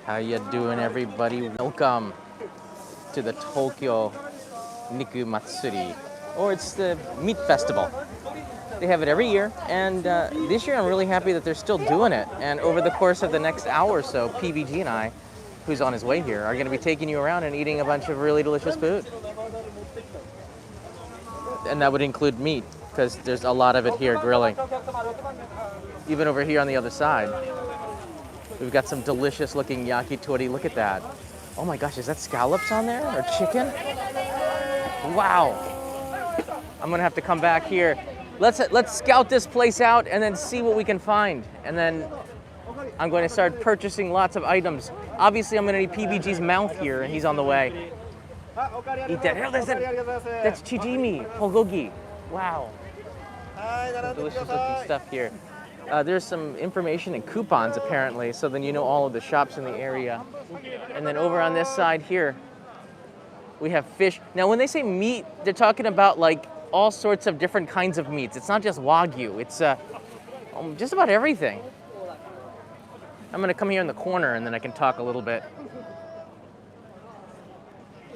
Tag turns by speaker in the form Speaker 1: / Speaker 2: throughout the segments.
Speaker 1: How you doing, everybody? Welcome to the Tokyo MATSURI, or it's the meat festival. They have it every year, and this year I'm really happy that they're still doing it. And over the course of the next hour or so, PBG and I, who's on his way here, are going to be taking you around and eating a bunch of really delicious food. And that would include meat, because there's a lot of it here grilling. Even over here on the other side, we've got some delicious looking yakitori. Look at that. Oh my gosh, is that scallops on there or chicken? Wow. I'm gonna have to come back here. Let's scout this place out and then see what we can find. And then I'm going to start purchasing lots of items. Obviously, I'm gonna need PBG's mouth here, and he's on the way. Eat that. That's chijimi, bulgogi. Wow. Delicious looking stuff here. There's some information and coupons apparently, so then you know all of the shops in the area. And then over on this side here, we have fish. Now when they say meat, they're talking about like all sorts of different kinds of meats. It's not just Wagyu, it's just about everything. I'm gonna come here in the corner and then I can talk a little bit.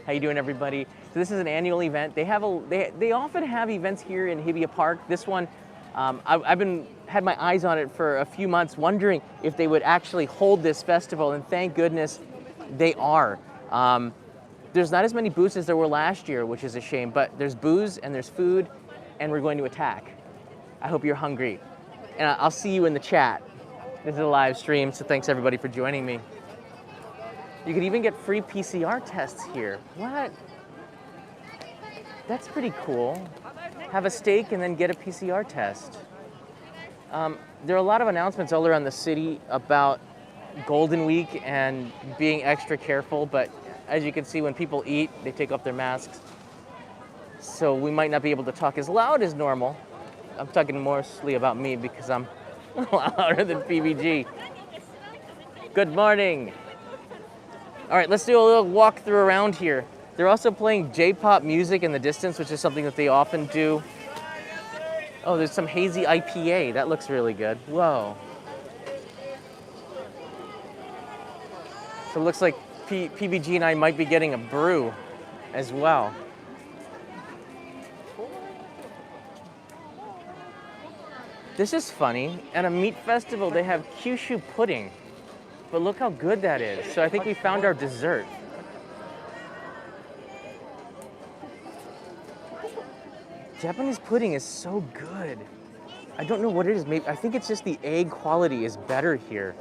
Speaker 1: How you doing, everybody? So this is an annual event. They often have events here in Hibiya Park. This one, I've had my eyes on it for a few months, wondering if they would actually hold this festival, and thank goodness they are. There's not as many booths as there were last year, which is a shame, but there's booze and there's food, and we're going to attack. I hope you're hungry. And I'll see you in the chat. This is a live stream, so thanks everybody for joining me. You could even get free PCR tests here. What? That's pretty cool. Have a steak and then get a PCR test. There are a lot of announcements all around the city about Golden Week and being extra careful, but as you can see, when people eat, they take off their masks. So we might not be able to talk as loud as normal. I'm talking mostly about me because I'm louder than PBG. Good morning. All right, let's do a little walk through around here. They're also playing J-pop music in the distance, which is something that they often do. Oh, there's some hazy IPA. That looks really good. Whoa. So it looks like PBG and I might be getting a brew as well. This is funny. At a meat festival, they have Kyushu pudding. But look how good that is. So I think we found our dessert. Japanese pudding is so good. I don't know what it is. Maybe I think it's just the egg quality is better here.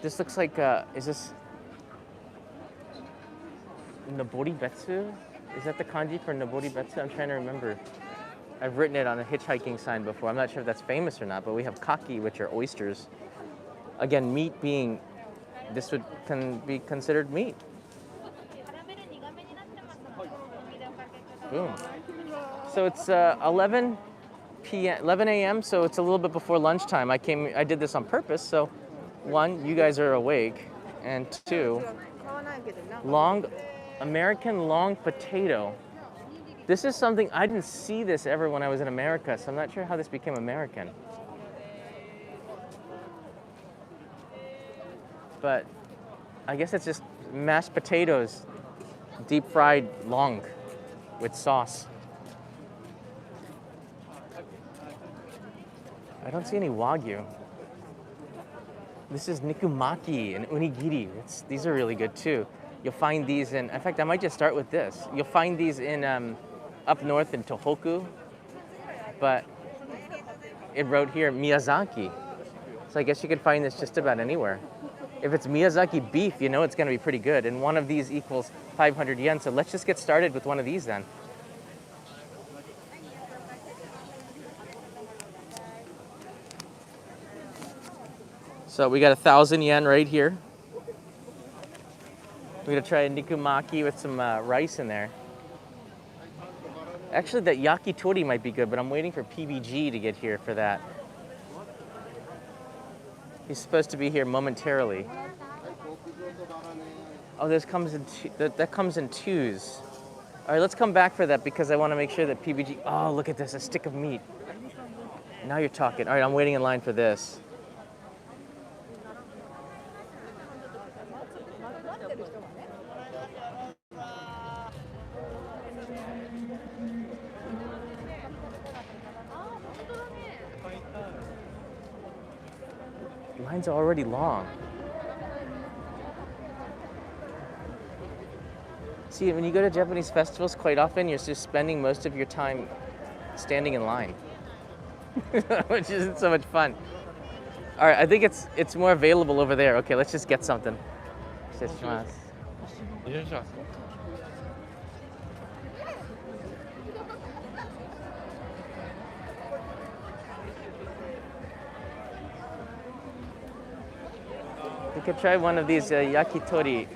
Speaker 1: This looks like, is this Noboribetsu? Is that the kanji for Noboribetsu? I'm trying to remember. I've written it on a hitchhiking sign before. I'm not sure if that's famous or not, but we have kaki, which are oysters. Again, meat being, this can be considered meat. Boom. So it's 11 a.m., so it's a little bit before lunchtime. I did this on purpose, so one, you guys are awake, and two, American long potato. This is something, I didn't see this ever when I was in America, so I'm not sure how this became American. But I guess it's just mashed potatoes, deep fried long with sauce. I don't see any Wagyu. This is nikumaki and unigiri. These are really good too. You'll find these in fact, I might just start with this. You'll find these in up north in Tohoku, but it wrote here Miyazaki. So I guess you could find this just about anywhere. If it's Miyazaki beef, you know it's gonna be pretty good. And one of these equals 500 yen. So let's just get started with one of these then. So we got 1,000 yen right here. We're gonna try a nikumaki with some rice in there. Actually, that yakitori might be good, but I'm waiting for PBG to get here for that. He's supposed to be here momentarily. Oh, that comes in twos. All right, let's come back for that because I want to make sure that PBG. Oh, look at this, a stick of meat. Now you're talking. All right, I'm waiting in line for this. Lines are already long. See, when you go to Japanese festivals, quite often you're just spending most of your time standing in line, which isn't so much fun. All right, I think it's more available over there. Okay, let's just get something. 失礼します。We could try one of these yakitori.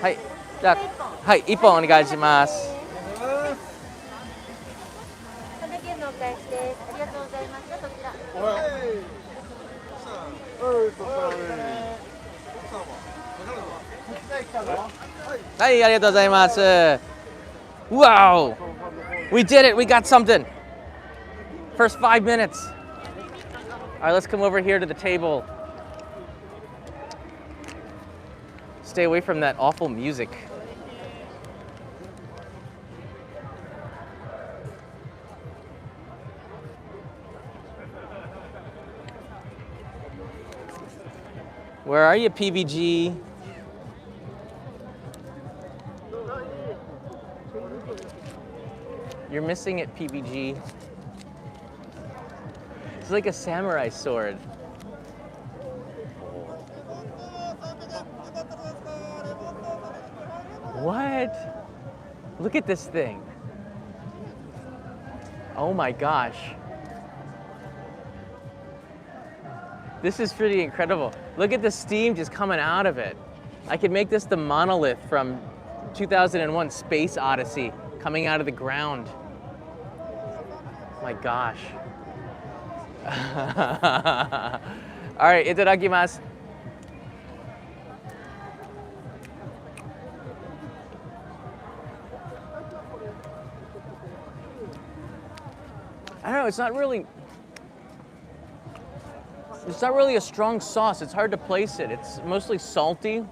Speaker 1: Hi, じゃあ、はい、1本お願いします。はい、ありがとうございます。Wow! We did it! We got something! First 5 minutes. All right, let's come over here to the table. Stay away from that awful music. Where are you, PBG? You're missing it, PBG. It's like a samurai sword. What? Look at this thing. Oh my gosh. This is pretty incredible. Look at the steam just coming out of it. I could make this the monolith from 2001 Space Odyssey coming out of the ground. My gosh. All right, Itadakimasu. I don't know, it's not really a strong sauce. It's hard to place it. It's mostly salty,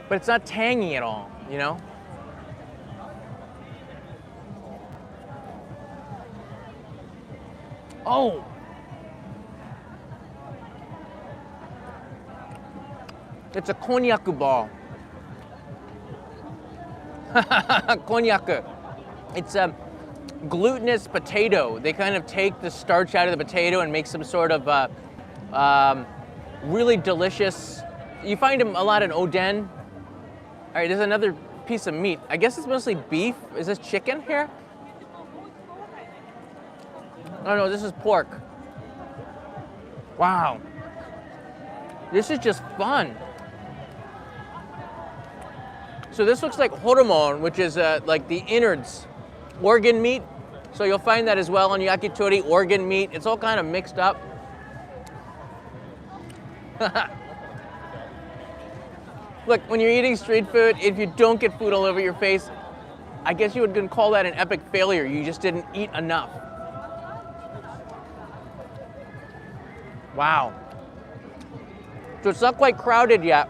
Speaker 1: but it's not tangy at all, you know? Oh! It's a cognac ball. Cognac. It's a glutinous potato. They kind of take the starch out of the potato and make some sort of really delicious. You find them a lot in oden. All right, there's another piece of meat. I guess it's mostly beef. Is this chicken here? Oh no, this is pork. Wow. This is just fun. So this looks like horomon, which is like the innards, organ meat. So you'll find that as well on yakitori, organ meat. It's all kind of mixed up. Look, when you're eating street food, if you don't get food all over your face, I guess you would call that an epic failure. You just didn't eat enough. Wow. So it's not quite crowded yet.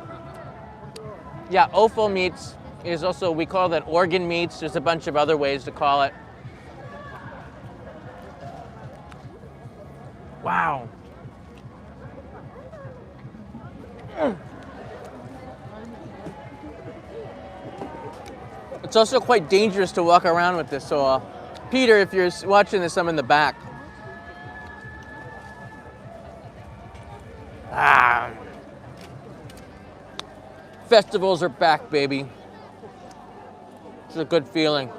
Speaker 1: Yeah, offal meats is also, we call that organ meats. There's a bunch of other ways to call it. Wow. It's also quite dangerous to walk around with this. So, Peter, if you're watching this, I'm in the back. Ah. Festivals are back, baby. It's a good feeling.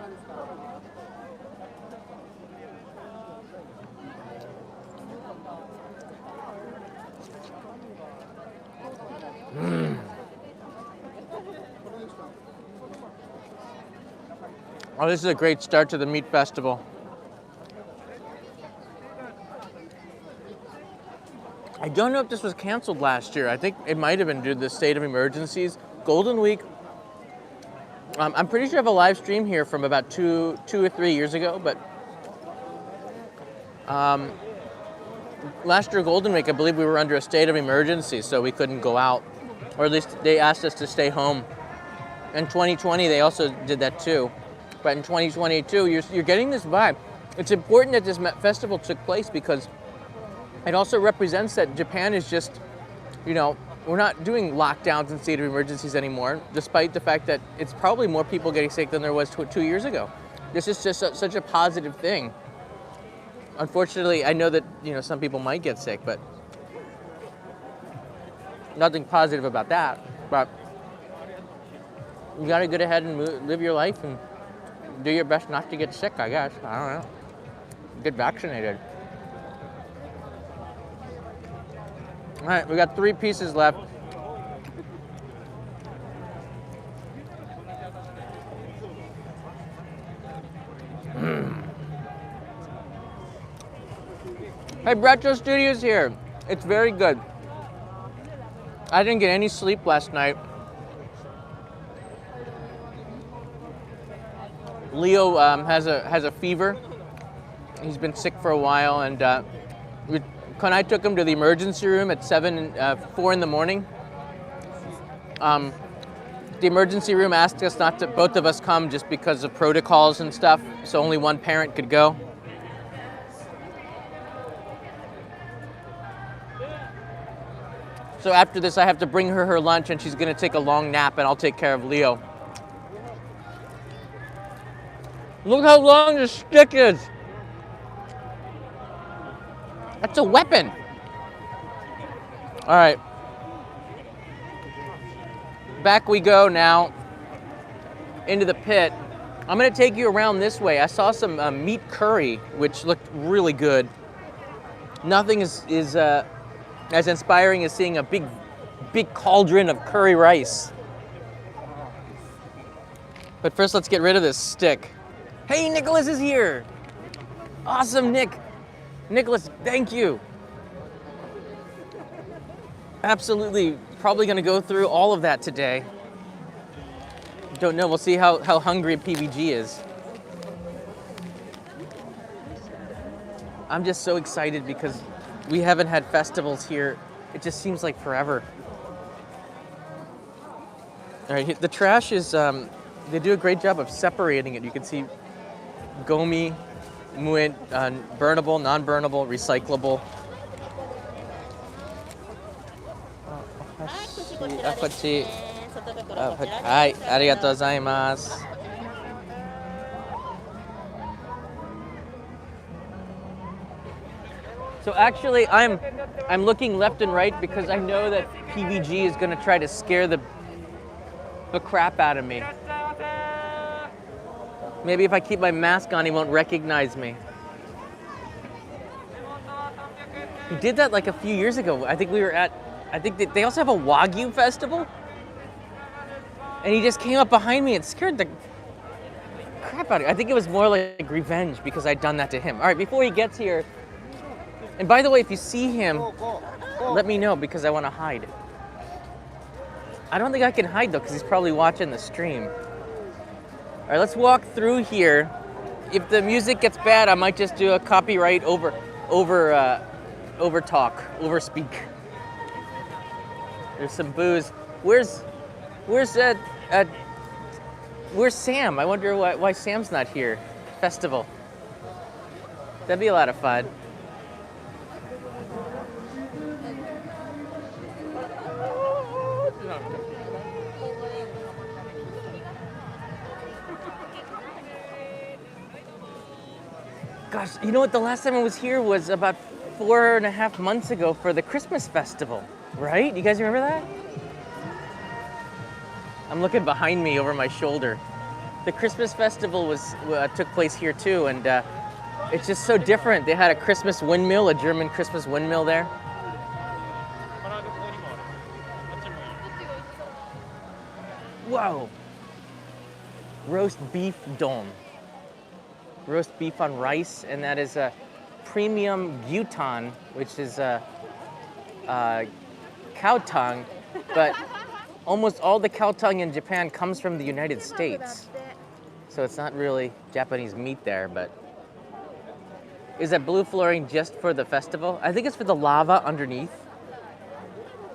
Speaker 1: Oh, this is a great start to the meat festival. I don't know if this was canceled last year. I think it might have been due to the state of emergencies. Golden Week, I'm pretty sure I have a live stream here from about two or 3 years ago, but last year Golden Week, I believe we were under a state of emergency, so we couldn't go out, or at least they asked us to stay home In 2020, they also did that too. But in 2022, you're getting this vibe. It's important that this festival took place because it also represents that Japan is just, you know, we're not doing lockdowns and state of emergencies anymore, despite the fact that it's probably more people getting sick than there was 2 years ago. This is just such a positive thing. Unfortunately, I know that, you know, some people might get sick, but nothing positive about that. But you gotta get ahead and live your life and do your best not to get sick, I guess. I don't know. Get vaccinated. All right, we got 3 pieces left. Hey, Retro Studios here. It's very good. I didn't get any sleep last night. Leo has a fever. He's been sick for a while, and I took him to the emergency room at 4 in the morning. The emergency room asked us not to, both of us come just because of protocols and stuff, so only one parent could go. So after this, I have to bring her lunch, and she's gonna take a long nap, and I'll take care of Leo. Look how long this stick is. That's a weapon. All right. Back we go now into the pit. I'm gonna take you around this way. I saw some meat curry, which looked really good. Nothing is as inspiring as seeing a big cauldron of curry rice. But first, let's get rid of this stick. Hey, Nicholas is here. Awesome, Nicholas, thank you. Absolutely, probably gonna go through all of that today. Don't know, we'll see how hungry PBG is. I'm just so excited because we haven't had festivals here. It just seems like forever. All right, the trash is, they do a great job of separating it. You can see gomi, muen, burnable, non-burnable, recyclable. こっち。はい、ありがとうございます。So actually, I'm looking left and right because I know that PVG is going to try to scare the crap out of me. Maybe if I keep my mask on, he won't recognize me. He did that like a few years ago. I think they also have a Wagyu festival. And he just came up behind me and scared the crap out of me. I think it was more like revenge because I'd done that to him. All right, before he gets here, and by the way, if you see him, let me know because I want to hide. I don't think I can hide though because he's probably watching the stream. All right, let's walk through here. If the music gets bad, I might just do a copyright over talk, over speak. There's some booze. Where's Sam? I wonder why Sam's not here. Festival. That'd be a lot of fun. Gosh, you know what? The last time I was here was about 4.5 months ago for the Christmas festival, right? You guys remember that? I'm looking behind me over my shoulder. The Christmas festival took place here too, and it's just so different. They had a Christmas windmill, a German Christmas windmill there. Whoa! Roast beef don. Roast beef on rice, and that is a premium gyutan, which is cow tongue, but almost all the cow tongue in Japan comes from the United States. So it's not really Japanese meat there, but is that blue flooring just for the festival? I think it's for the lava underneath,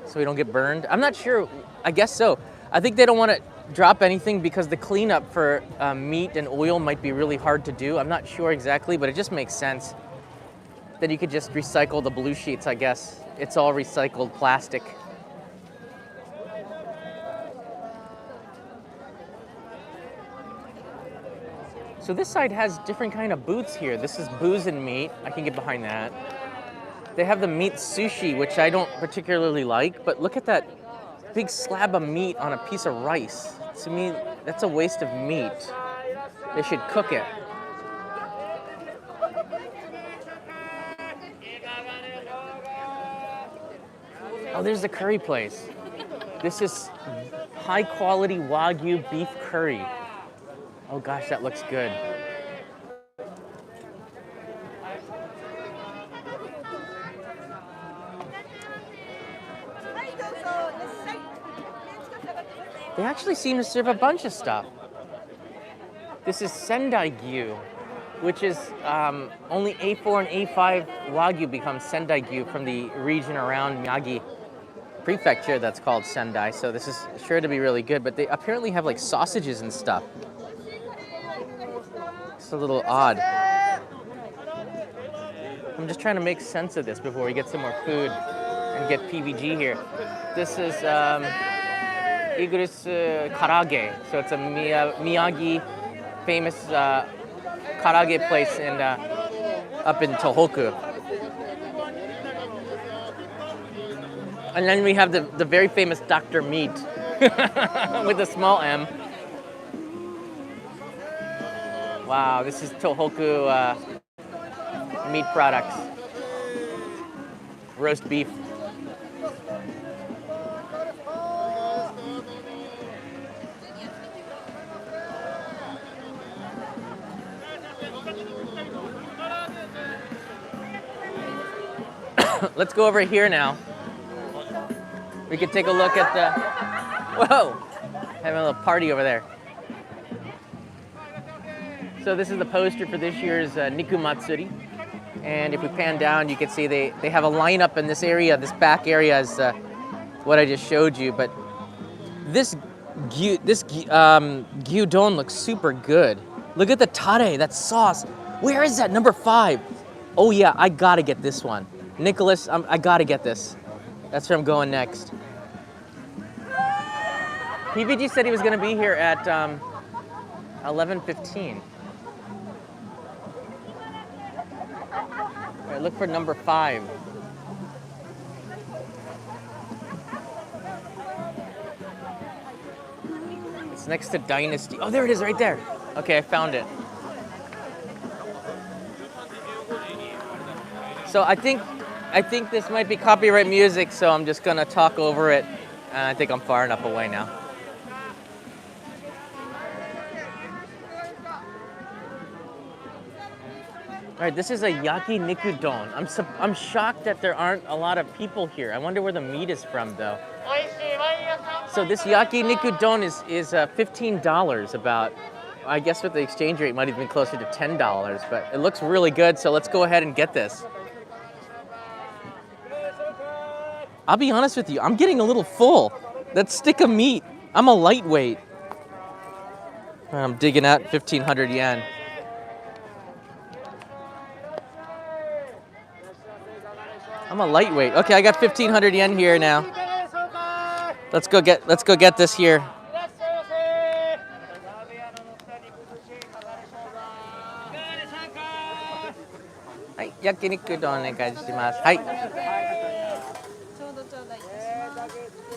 Speaker 1: so we don't get burned. I'm not sure. I guess so. I think they don't want drop anything because the cleanup for meat and oil might be really hard to do. I'm not sure exactly, but it just makes sense. Then you could just recycle the blue sheets, I guess. It's all recycled plastic. So this side has different kind of booths here. This is booze and meat. I can get behind that. They have the meat sushi, which I don't particularly like, but look at that big slab of meat on a piece of rice. To me, that's a waste of meat. They should cook it. Oh, there's the curry place. This is high quality Wagyu beef curry. Oh gosh, that looks good. They actually seem to serve a bunch of stuff. This is Sendai Gyu, which is only A4 and A5 Wagyu becomes Sendai Gyu from the region around Miyagi Prefecture that's called Sendai. So this is sure to be really good, but they apparently have like sausages and stuff. It's a little odd. I'm just trying to make sense of this before we get some more food and get PVG here. This is Igurus Karage. So it's a Miyagi famous karage place in up in Tohoku. And then we have the very famous Dr. Meat with a small M. Wow, this is Tohoku meat products. Roast beef. Let's go over here now. We could take a look at the, whoa, having a little party over there. So this is the poster for this year's MATSURI. And if we pan down, you can see they have a lineup in this area. This back area is what I just showed you. But this gyudon looks super good. Look at the tare, that sauce. Where is that, number 5? Oh yeah, I gotta get this one. Nicholas, I gotta get this. That's where I'm going next. PVG said he was gonna be here at 11:15. All right, look for number 5. It's next to Dynasty. Oh, there it is right there. Okay, I found it. So I think this might be copyright music, so I'm just gonna talk over it. I think I'm far enough away now. All right, this is a Yaki Nikudon. I'm shocked that there aren't a lot of people here. I wonder where the meat is from, though. So this Yaki Nikudon is $15 about. I guess with the exchange rate, it might have been closer to $10, but it looks really good, so let's go ahead and get this. I'll be honest with you, I'm getting a little full. That stick of meat, I'm a lightweight. I'm digging out 1,500 yen. I'm a lightweight. Okay, I got 1,500 yen here now. Let's go get this here. Hi, Yaki Nikudon onegai shimasu. Hi.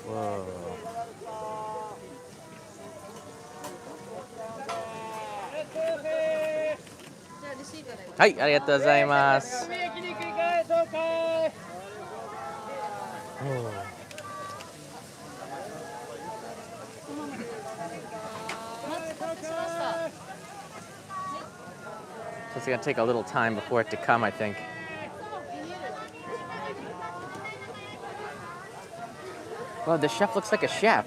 Speaker 1: Whoa. Hi, arigatou gozaimasu. So it's gonna take a little time before it to come, I think. Wow, the chef looks like a chef.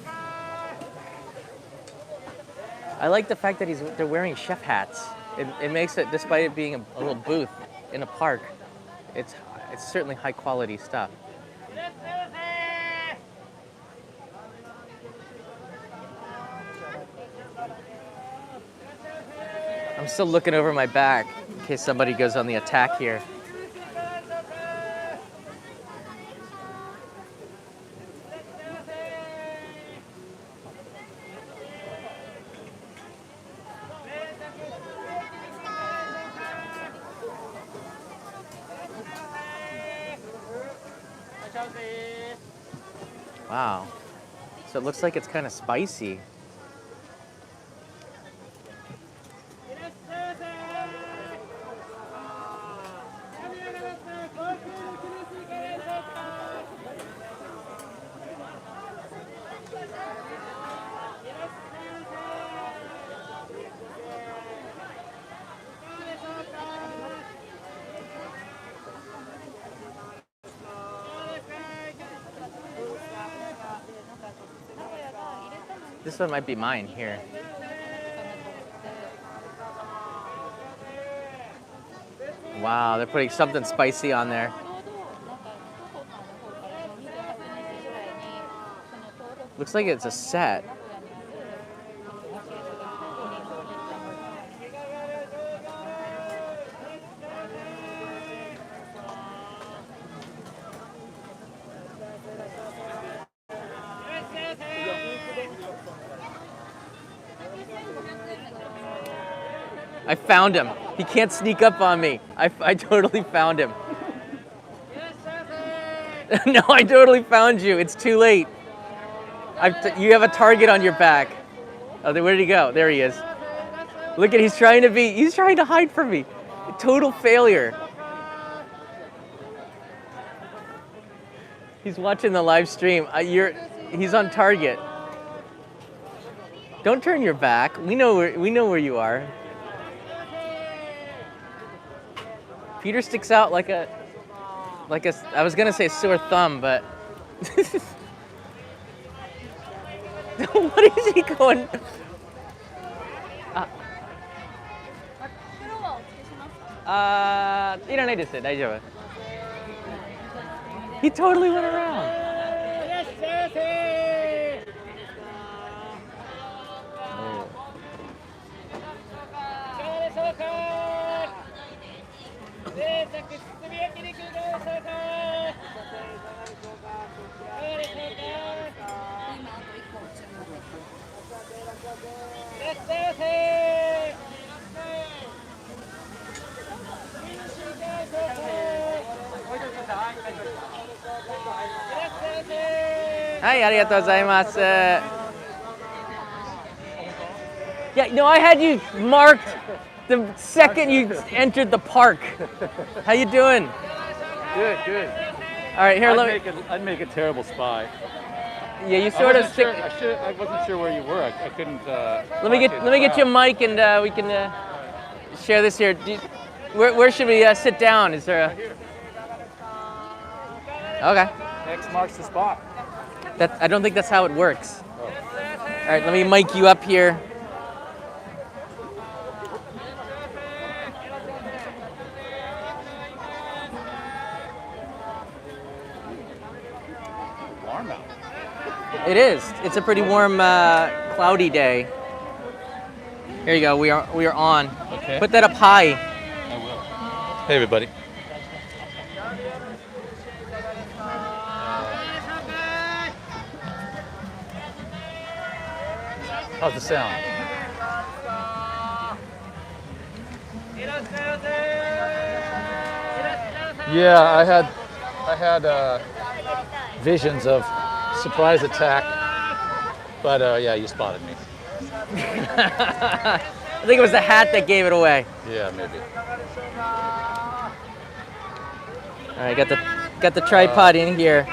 Speaker 1: I like the fact that they're wearing chef hats. It makes it, despite it being a little booth in a park, it's certainly high quality stuff. I'm still looking over my back in case somebody goes on the attack here. Wow. So it looks like it's kind of spicy. This one might be mine here. Wow, they're putting something spicy on there. Looks like it's a set. I found him. He can't sneak up on me. I totally found him. No, I totally found you. It's too late. You have a target on your back. Oh, where did he go? There he is. Look at, he's trying to hide from me. Total failure. He's watching the live stream. He's on target. Don't turn your back. We know where you are. Peter sticks out like a, I was gonna say sore thumb, but what is he going? He totally went around. Hi, arigatou gozaimasu. Yeah, no, I had you marked the second you entered the park. How you doing?
Speaker 2: Good, good.
Speaker 1: All right, here,
Speaker 2: I'd make a terrible spy.
Speaker 1: Yeah, you sort of stick.
Speaker 2: I wasn't sure where you were. I couldn't.
Speaker 1: Let me get you a mic and we can share this here. Where should we sit down? Is there a?
Speaker 2: Right here.
Speaker 1: Okay.
Speaker 2: X marks the spot.
Speaker 1: I don't think that's how it works. Oh. All right, let me mic you up here.
Speaker 2: Warm out.
Speaker 1: It is. It's a pretty warm, cloudy day. Here you go. We are on.
Speaker 2: Okay.
Speaker 1: Put that up high.
Speaker 2: I will. Hey, everybody. How's the sound? Yeah, I had visions of surprise attack, but yeah, you spotted me.
Speaker 1: I think it was the hat that gave it away.
Speaker 2: Yeah, maybe.
Speaker 1: All right, got the tripod in here.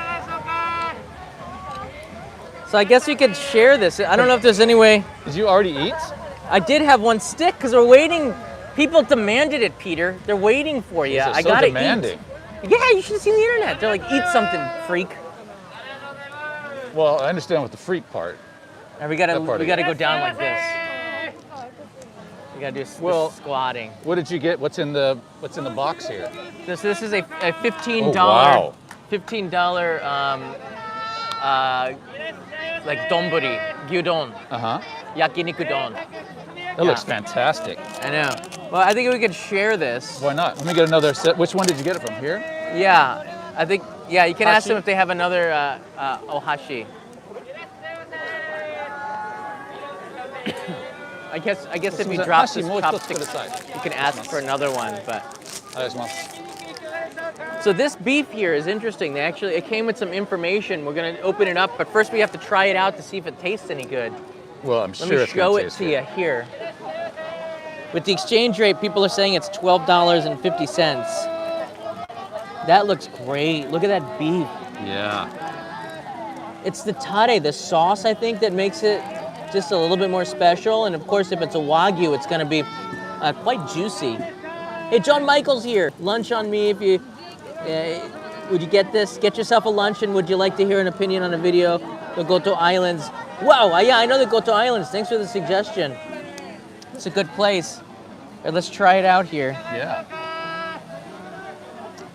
Speaker 1: So I guess we could share this. I don't know if there's any way.
Speaker 2: Did you already eat?
Speaker 1: I did have one stick because we're waiting. People demanded it, Peter. They're waiting for you. I gotta
Speaker 2: demanding.
Speaker 1: Eat. Yeah, you should have seen the internet. They're like, eat something, freak.
Speaker 2: Well, I understand with the freak part.
Speaker 1: And we gotta go down like this. We gotta do squatting.
Speaker 2: What did you get? What's in the box here?
Speaker 1: This is a $15
Speaker 2: wow.
Speaker 1: $15 like donburi, gyudon, Yaki Nikudon.
Speaker 2: That looks fantastic.
Speaker 1: I know. Well, I think we could share this.
Speaker 2: Why not? Let me get another set. Which one did you get it from? Here?
Speaker 1: Yeah, I think. Yeah, you can ask
Speaker 2: Hashi?
Speaker 1: them if they have another ohashi. I guess if you drop this chopstick, you can ask for another one. But so this beef here is interesting. It came with some information. We're gonna open it up, but first we have to try it out to see if it tastes any good.
Speaker 2: Well, I'm sure
Speaker 1: Let me
Speaker 2: it's
Speaker 1: show
Speaker 2: gonna
Speaker 1: it
Speaker 2: taste
Speaker 1: to
Speaker 2: good.
Speaker 1: you here. With the exchange rate, people are saying it's $12.50. That looks great. Look at that beef.
Speaker 2: Yeah.
Speaker 1: It's the tare, the sauce, I think, that makes it just a little bit more special. And of course, if it's a Wagyu, it's gonna be quite juicy. Hey, John Michael's here. Lunch on me if you, would you get this? Get yourself a lunch, and would you like to hear an opinion on a video? The Goto Islands. Wow, yeah, I know the Goto Islands. Thanks for the suggestion. It's a good place. All right, let's try it out here.
Speaker 2: Yeah.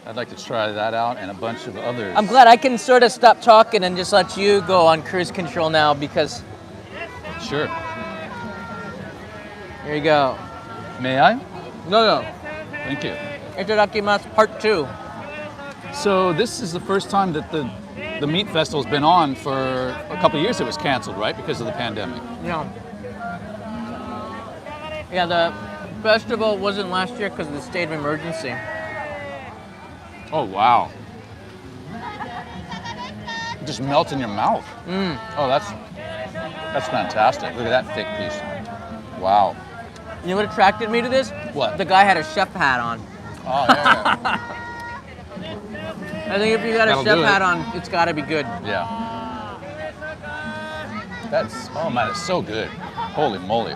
Speaker 2: I'd like to try that out and a bunch of others.
Speaker 1: I'm glad I can sort of stop talking and just let you go on cruise control now because...
Speaker 2: Sure.
Speaker 1: Here you go.
Speaker 2: May I?
Speaker 1: No.
Speaker 2: Thank you.
Speaker 1: Itadakimasu Part 2.
Speaker 2: So this is the first time that the meat festival's been on. For a couple of years it was canceled, right? Because of the pandemic.
Speaker 1: Yeah, the festival wasn't last year because of the state of emergency.
Speaker 2: Oh, wow. It just melts in your mouth. Oh, that's fantastic. Look at that thick piece. Wow.
Speaker 1: You know what attracted me to this?
Speaker 2: What?
Speaker 1: The guy had a chef hat on.
Speaker 2: Oh, yeah.
Speaker 1: I think if you got a
Speaker 2: That'll
Speaker 1: chef
Speaker 2: do it.
Speaker 1: hat on, it's got to be good.
Speaker 2: Yeah. Oh man, it's so good. Holy moly.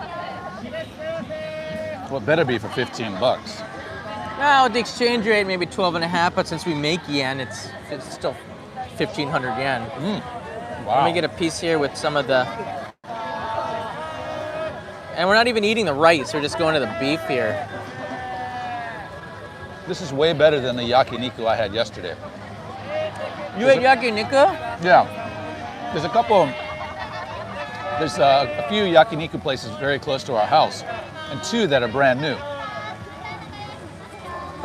Speaker 2: Well, it better be for 15 bucks.
Speaker 1: Now, with the exchange rate, maybe 12 and a half, but since we make yen, it's still 1,500 yen.
Speaker 2: Wow.
Speaker 1: Let me get a piece here with some of the... And we're not even eating the rice, we're just going to the beef here.
Speaker 2: This is way better than the Yaki Nikudon I had yesterday.
Speaker 1: You ate Yaki Nikudon?
Speaker 2: Yeah. There's a few Yaki Nikudon places very close to our house, and 2 that are brand new.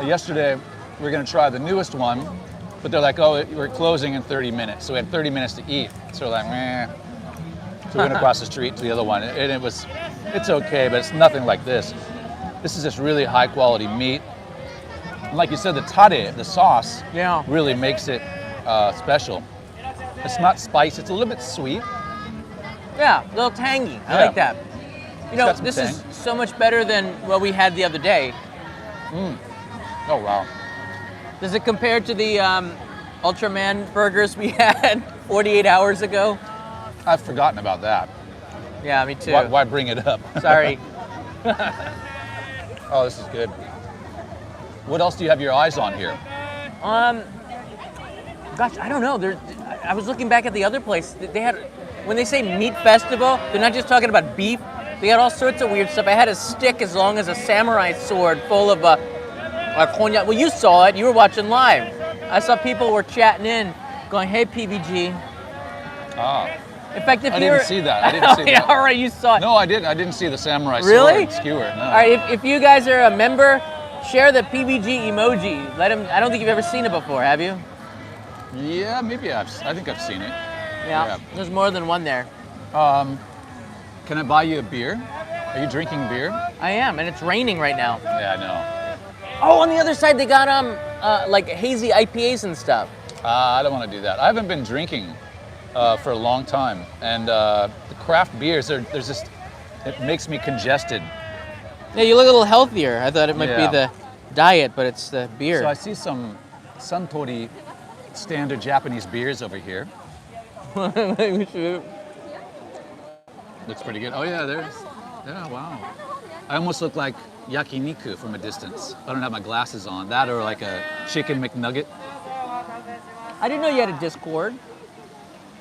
Speaker 2: Yesterday, we were going to try the newest one, but they're like, oh, we're closing in 30 minutes. So we had 30 minutes to eat. So we're like, meh. So we went across the street to the other one, and it's okay, but it's nothing like this. This is just really high quality meat. And like you said, the tare, the sauce, really makes it special. It's not spicy, it's a little bit sweet.
Speaker 1: Yeah, a little tangy. I like that. You know, this is so much better than what we had the other day.
Speaker 2: Oh, wow.
Speaker 1: Does it compare to the Ultraman burgers we had 48 hours ago?
Speaker 2: I've forgotten about that.
Speaker 1: Yeah, me too.
Speaker 2: Why bring it up?
Speaker 1: Sorry.
Speaker 2: Oh, this is good. What else do you have your eyes on here?
Speaker 1: Gosh, I don't know. I was looking back at the other place. They had, when they say meat festival, they're not just talking about beef. They had all sorts of weird stuff. I had a stick as long as a samurai sword full of konjac. Well, you saw it. You were watching live. I saw people were chatting in, going, "Hey, PVG."
Speaker 2: Ah.
Speaker 1: In fact, if
Speaker 2: I
Speaker 1: you
Speaker 2: didn't see that. I didn't see that.
Speaker 1: All right, you saw it.
Speaker 2: No, I didn't. I didn't see the samurai
Speaker 1: Really?
Speaker 2: sword skewer. No.
Speaker 1: All right, if you guys are a member, share the PVG emoji. Let them. I don't think you've ever seen it before, have you?
Speaker 2: Yeah, maybe I think I've seen it.
Speaker 1: Yeah. There's more than one there.
Speaker 2: Can I buy you a beer? Are you drinking beer?
Speaker 1: I am, and it's raining right now.
Speaker 2: Yeah, I know.
Speaker 1: Oh, on the other side they got like hazy IPAs and stuff.
Speaker 2: I don't want to do that. I haven't been drinking for a long time, and the craft beers, there's just, it makes me congested.
Speaker 1: Yeah, you look a little healthier. I thought it might be the diet, but it's the beer.
Speaker 2: So I see some Suntory standard Japanese beers over here. Looks pretty good. Oh yeah, yeah, wow. I almost look like Yaki Nikudon from a distance. I don't have my glasses on. That or like a chicken McNugget.
Speaker 1: I didn't know you had a Discord.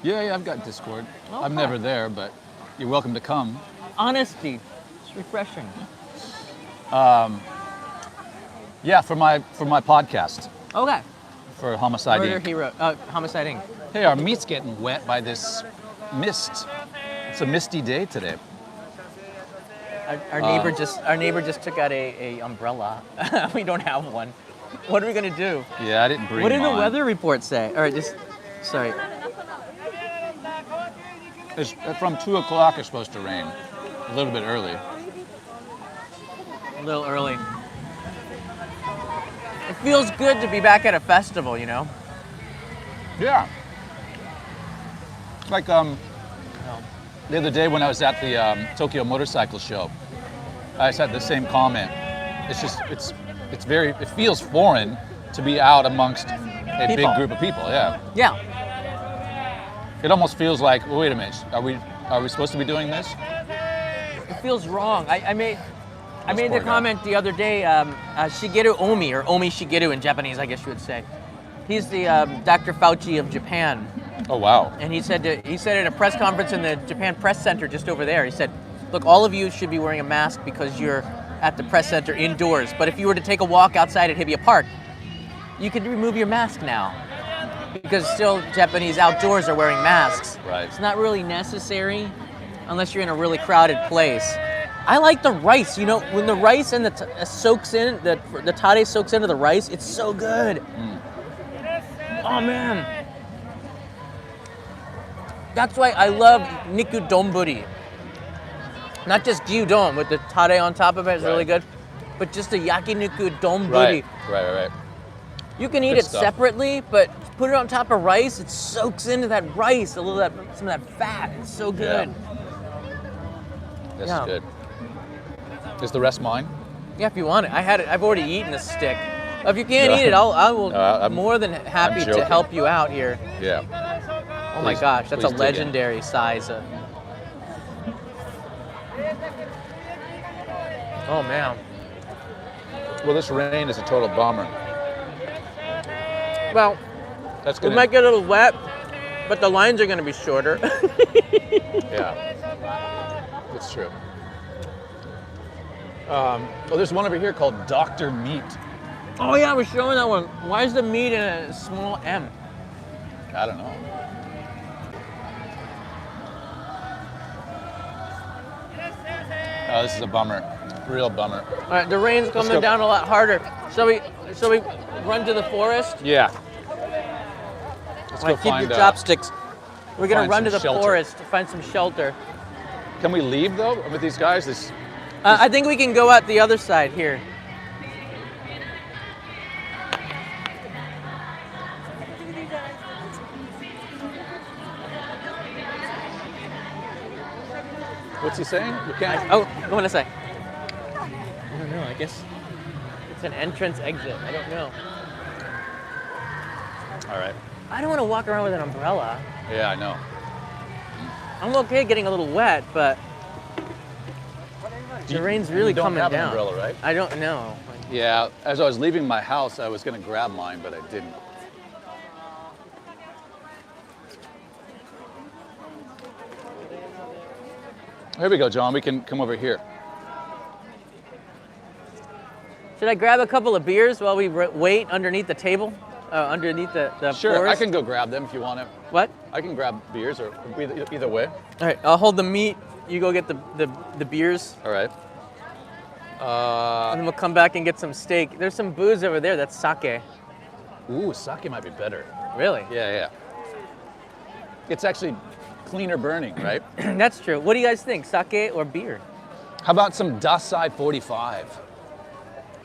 Speaker 2: Yeah, I've got Discord.
Speaker 1: Okay.
Speaker 2: I'm never there, but you're welcome to come.
Speaker 1: Honesty, it's refreshing.
Speaker 2: Yeah, for my podcast.
Speaker 1: Okay.
Speaker 2: For Homicide
Speaker 1: Murder
Speaker 2: Inc.
Speaker 1: Hero, Homicide Inc.
Speaker 2: Hey, our meat's getting wet by this mist. It's a misty day today.
Speaker 1: Our neighbor just took out a umbrella. We don't have one. What are we gonna do?
Speaker 2: Yeah, I didn't bring
Speaker 1: What did the
Speaker 2: mine.
Speaker 1: weather report say? All right, sorry.
Speaker 2: It's from 2 o'clock. It's supposed to rain. A little bit early.
Speaker 1: A little early. It feels good to be back at a festival, you know?
Speaker 2: Yeah. Like the other day when I was at the Tokyo Motorcycle Show, I said the same comment. It's just it feels foreign to be out amongst a big group of people. Yeah.
Speaker 1: Yeah.
Speaker 2: It almost feels like, well, wait a minute, are we supposed to be doing this?
Speaker 1: It feels wrong. I made the
Speaker 2: poor
Speaker 1: comment the other day. Shigeru Omi, or Omi Shigeru in Japanese, I guess you would say. He's the Dr. Fauci of Japan.
Speaker 2: Oh wow.
Speaker 1: And he said at a press conference in the Japan Press Center just over there, he said, look, all of you should be wearing a mask because you're at the press center indoors. But if you were to take a walk outside at Hibiya Park, you could remove your mask now. Because still Japanese outdoors are wearing masks.
Speaker 2: Right.
Speaker 1: It's not really necessary unless you're in a really crowded place. I like the rice. You know, when the rice and the tare soaks into the rice, it's so good.
Speaker 2: Mm.
Speaker 1: Oh man. That's why I love Niku Donburi. Not just gyudon with the tare on top of it is really good, but just the Yaki Nikudon.
Speaker 2: Right.
Speaker 1: You can eat
Speaker 2: Good
Speaker 1: it
Speaker 2: stuff.
Speaker 1: separately, but put it on top of rice, it soaks into that rice, some of that fat. It's so good.
Speaker 2: This is good. Is the rest mine?
Speaker 1: Yeah, if you want it. I've already eaten a stick. If you can't eat it, I will more than happy to help you out here.
Speaker 2: Yeah.
Speaker 1: Oh my gosh, that's a
Speaker 2: please dig in.
Speaker 1: legendary size. Oh man.
Speaker 2: Well, this rain is a total bummer.
Speaker 1: Well,
Speaker 2: That's
Speaker 1: it
Speaker 2: gonna.
Speaker 1: might get a little wet, but the lines are going to be shorter.
Speaker 2: Yeah. It's true. Well, there's one over here called Dr. Meat.
Speaker 1: Oh yeah, I was showing that one. Why is the meat in a small M?
Speaker 2: I don't know. Oh, this is a bummer. Real bummer.
Speaker 1: All right, the rain's coming
Speaker 2: go.
Speaker 1: down a lot harder. Shall we run to the forest?
Speaker 2: Yeah. Let's
Speaker 1: All
Speaker 2: go
Speaker 1: right, keep
Speaker 2: find
Speaker 1: your chopsticks. We're gonna
Speaker 2: find
Speaker 1: run to
Speaker 2: some
Speaker 1: the
Speaker 2: shelter.
Speaker 1: forest to find some shelter.
Speaker 2: Can we leave though with these guys?
Speaker 1: I think we can go out the other side here.
Speaker 2: What's he saying? You can't.
Speaker 1: Oh, what want to say? I don't know. I guess it's an entrance exit. I don't know.
Speaker 2: All right.
Speaker 1: I don't want to walk around with an umbrella.
Speaker 2: Yeah, I know.
Speaker 1: I'm okay getting a little wet, but the rain's really
Speaker 2: You don't
Speaker 1: coming
Speaker 2: have an
Speaker 1: down.
Speaker 2: umbrella, right?
Speaker 1: I don't know.
Speaker 2: Yeah. As I was leaving my house, I was going to grab mine, but I didn't. Here we go, John. We can come over here.
Speaker 1: Should I grab a couple of beers while we wait underneath the table? Underneath the
Speaker 2: Sure,
Speaker 1: forest?
Speaker 2: I can go grab them if you want to.
Speaker 1: What?
Speaker 2: I can grab beers or either way.
Speaker 1: All right, I'll hold the meat. You go get the beers,
Speaker 2: All right.
Speaker 1: and then we'll come back and get some steak. There's some booze over there. That's sake.
Speaker 2: Ooh, sake might be better.
Speaker 1: Really?
Speaker 2: Yeah. It's actually cleaner burning, right?
Speaker 1: That's true. What do you guys think, sake or beer?
Speaker 2: How about some Dasai 45?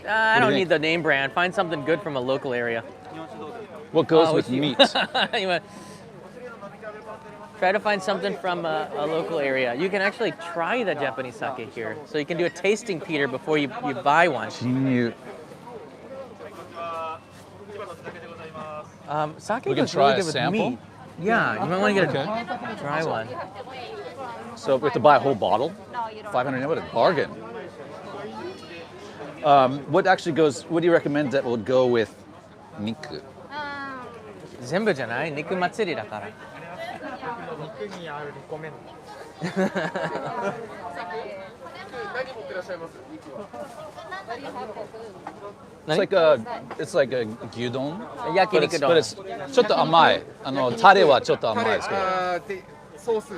Speaker 1: I
Speaker 2: do
Speaker 1: don't
Speaker 2: you
Speaker 1: need
Speaker 2: think?
Speaker 1: the name brand. Find something good from a local area.
Speaker 2: What goes
Speaker 1: Oh,
Speaker 2: with
Speaker 1: you-
Speaker 2: meat?
Speaker 1: Try to find something from a local area. You can actually try the Japanese sake here. So you can do a tasting, Peter, before you buy one. Sake
Speaker 2: We can
Speaker 1: goes
Speaker 2: try
Speaker 1: really
Speaker 2: a
Speaker 1: good with
Speaker 2: sample?
Speaker 1: meat. Yeah, you might want to get
Speaker 2: Okay.
Speaker 1: try one.
Speaker 2: So we have to buy a whole bottle? 500 yen, what a bargain. What do you recommend that will go with Niku?
Speaker 1: 全部じゃない？肉祭りだから。
Speaker 2: It's like a gyudon.
Speaker 1: Yaki
Speaker 2: But
Speaker 1: Nikudon.
Speaker 2: it's ちょっと甘い。タレはちょっと甘いですけど。
Speaker 3: ソース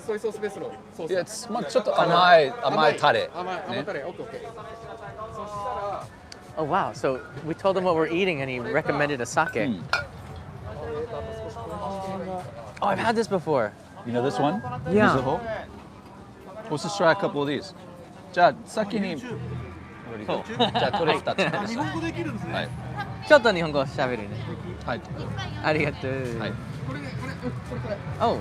Speaker 3: ソイソースベースのソース。
Speaker 2: いや、まあちょっと甘いタレ。
Speaker 3: 甘タレ。オッケーオッケー。そしたら
Speaker 1: Oh wow! So we told him what we're eating, and he recommended a sake. Oh, I've had this before.
Speaker 2: You know this one?
Speaker 1: Yeah.
Speaker 2: Mizuho? Let's just try a couple of these. じゃあ先に。じゃあこれ2つ。
Speaker 3: 日本語できるんですね。
Speaker 2: はい。
Speaker 1: ちょっと日本語喋るね。
Speaker 2: はい。
Speaker 1: ありがとう。
Speaker 2: はい。
Speaker 1: Oh.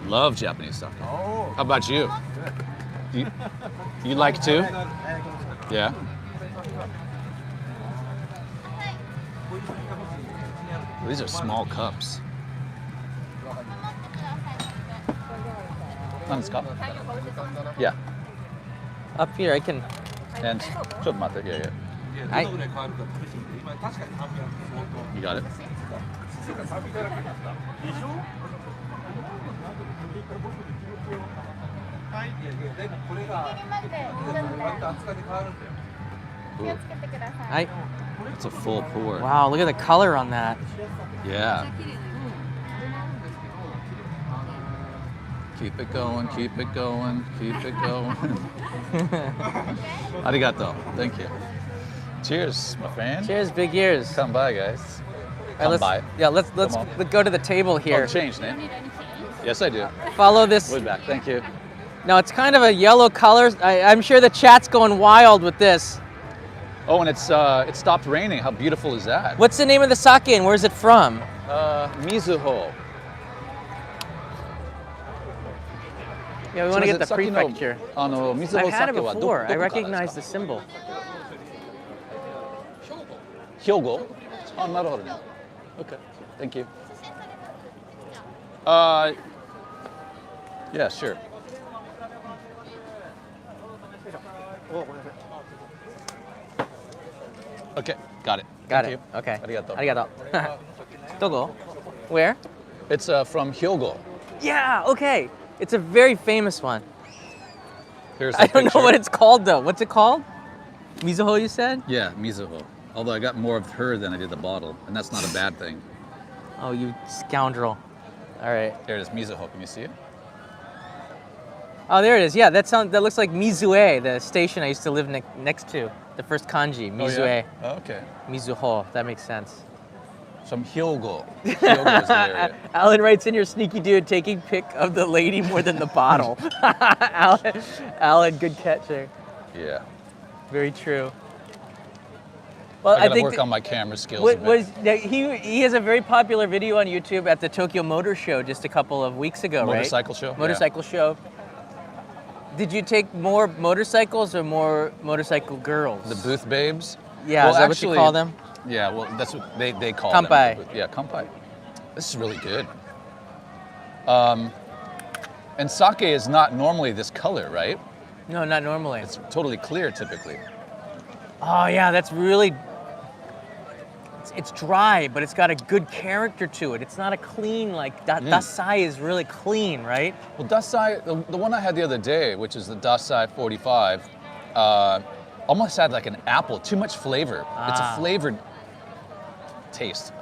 Speaker 2: Love Japanese sake. How about you? You like too? Yeah. These are small cups. 何ですか? Yeah.
Speaker 1: Up here, I can.
Speaker 2: And ちょっと待って。Yeah, yeah.
Speaker 1: はい。
Speaker 2: You got it.
Speaker 1: Hi.
Speaker 2: It's a full pour.
Speaker 1: Wow, look at the color on that.
Speaker 2: Yeah. Keep it going, keep it going, keep it going. Arigato. Thank you. Cheers, my friend.
Speaker 1: Cheers, big ears.
Speaker 2: Come by, guys.
Speaker 1: All right,
Speaker 2: Come by.
Speaker 1: Yeah, let's go to the table here.
Speaker 2: Oh, change, Nate. Yes, I do.
Speaker 1: Follow this.
Speaker 2: We'll be back. Thank you.
Speaker 1: Now it's kind of a yellow color. I'm sure the chat's going wild with this.
Speaker 2: Oh, and it stopped raining. How beautiful is that?
Speaker 1: What's the name of the sake and where's it from?
Speaker 2: Mizuho.
Speaker 1: Yeah, we want to get the prefecture.
Speaker 2: Mizuho
Speaker 1: I've had it
Speaker 2: sake wa
Speaker 1: before. I
Speaker 2: どこからですか?
Speaker 1: recognize the symbol.
Speaker 2: Hyogo? Oh, なるほどね. Okay. Thank you. Yeah, sure. Okay, got it.
Speaker 1: Got
Speaker 2: Thank
Speaker 1: it.
Speaker 2: you.
Speaker 1: Okay.
Speaker 2: Arigato.
Speaker 1: Arigato. Togo? Where?
Speaker 2: It's from Hyogo.
Speaker 1: Yeah, okay. It's a very famous one.
Speaker 2: Here's the
Speaker 1: I don't
Speaker 2: picture.
Speaker 1: know what it's called though. What's it called? Mizuho, you said?
Speaker 2: Yeah, Mizuho. Although I got more of her than I did the bottle, and that's not a bad thing.
Speaker 1: Oh, you scoundrel. All right.
Speaker 2: There it is, Mizuho. Can you see it?
Speaker 1: Oh, there it is. Yeah, that looks like Mizue, the station I used to live next to. The first kanji, Mizue.
Speaker 2: Oh, yeah? Oh, okay.
Speaker 1: Mizuho. That makes sense.
Speaker 2: From Hyogo. Hyogo is the area.
Speaker 1: Alan writes in, your sneaky dude taking pic of the lady more than the bottle. Alan, good catch there.
Speaker 2: Yeah.
Speaker 1: Very true. Well,
Speaker 2: I gotta
Speaker 1: think
Speaker 2: work on my camera skills a bit.
Speaker 1: He has a very popular video on YouTube at the Tokyo Motor Show just a couple of weeks ago,
Speaker 2: Motorcycle show?
Speaker 1: Motorcycle show. Did you take more motorcycles or more motorcycle girls?
Speaker 2: The booth babes?
Speaker 1: Yeah,
Speaker 2: well,
Speaker 1: is that
Speaker 2: actually,
Speaker 1: what you call them?
Speaker 2: Yeah, well, that's what they call
Speaker 1: Kanpai.
Speaker 2: them. Yeah, kanpai. This is really good. And sake is not normally this color, right?
Speaker 1: No, not normally.
Speaker 2: It's totally clear typically.
Speaker 1: Oh yeah, that's really. It's dry, but it's got a good character to it. It's not a clean like Dasai is really clean, right?
Speaker 2: Well, Dasai, the one I had the other day, which is the Dasai 45, almost had like an apple, too much flavor. It's a flavored taste.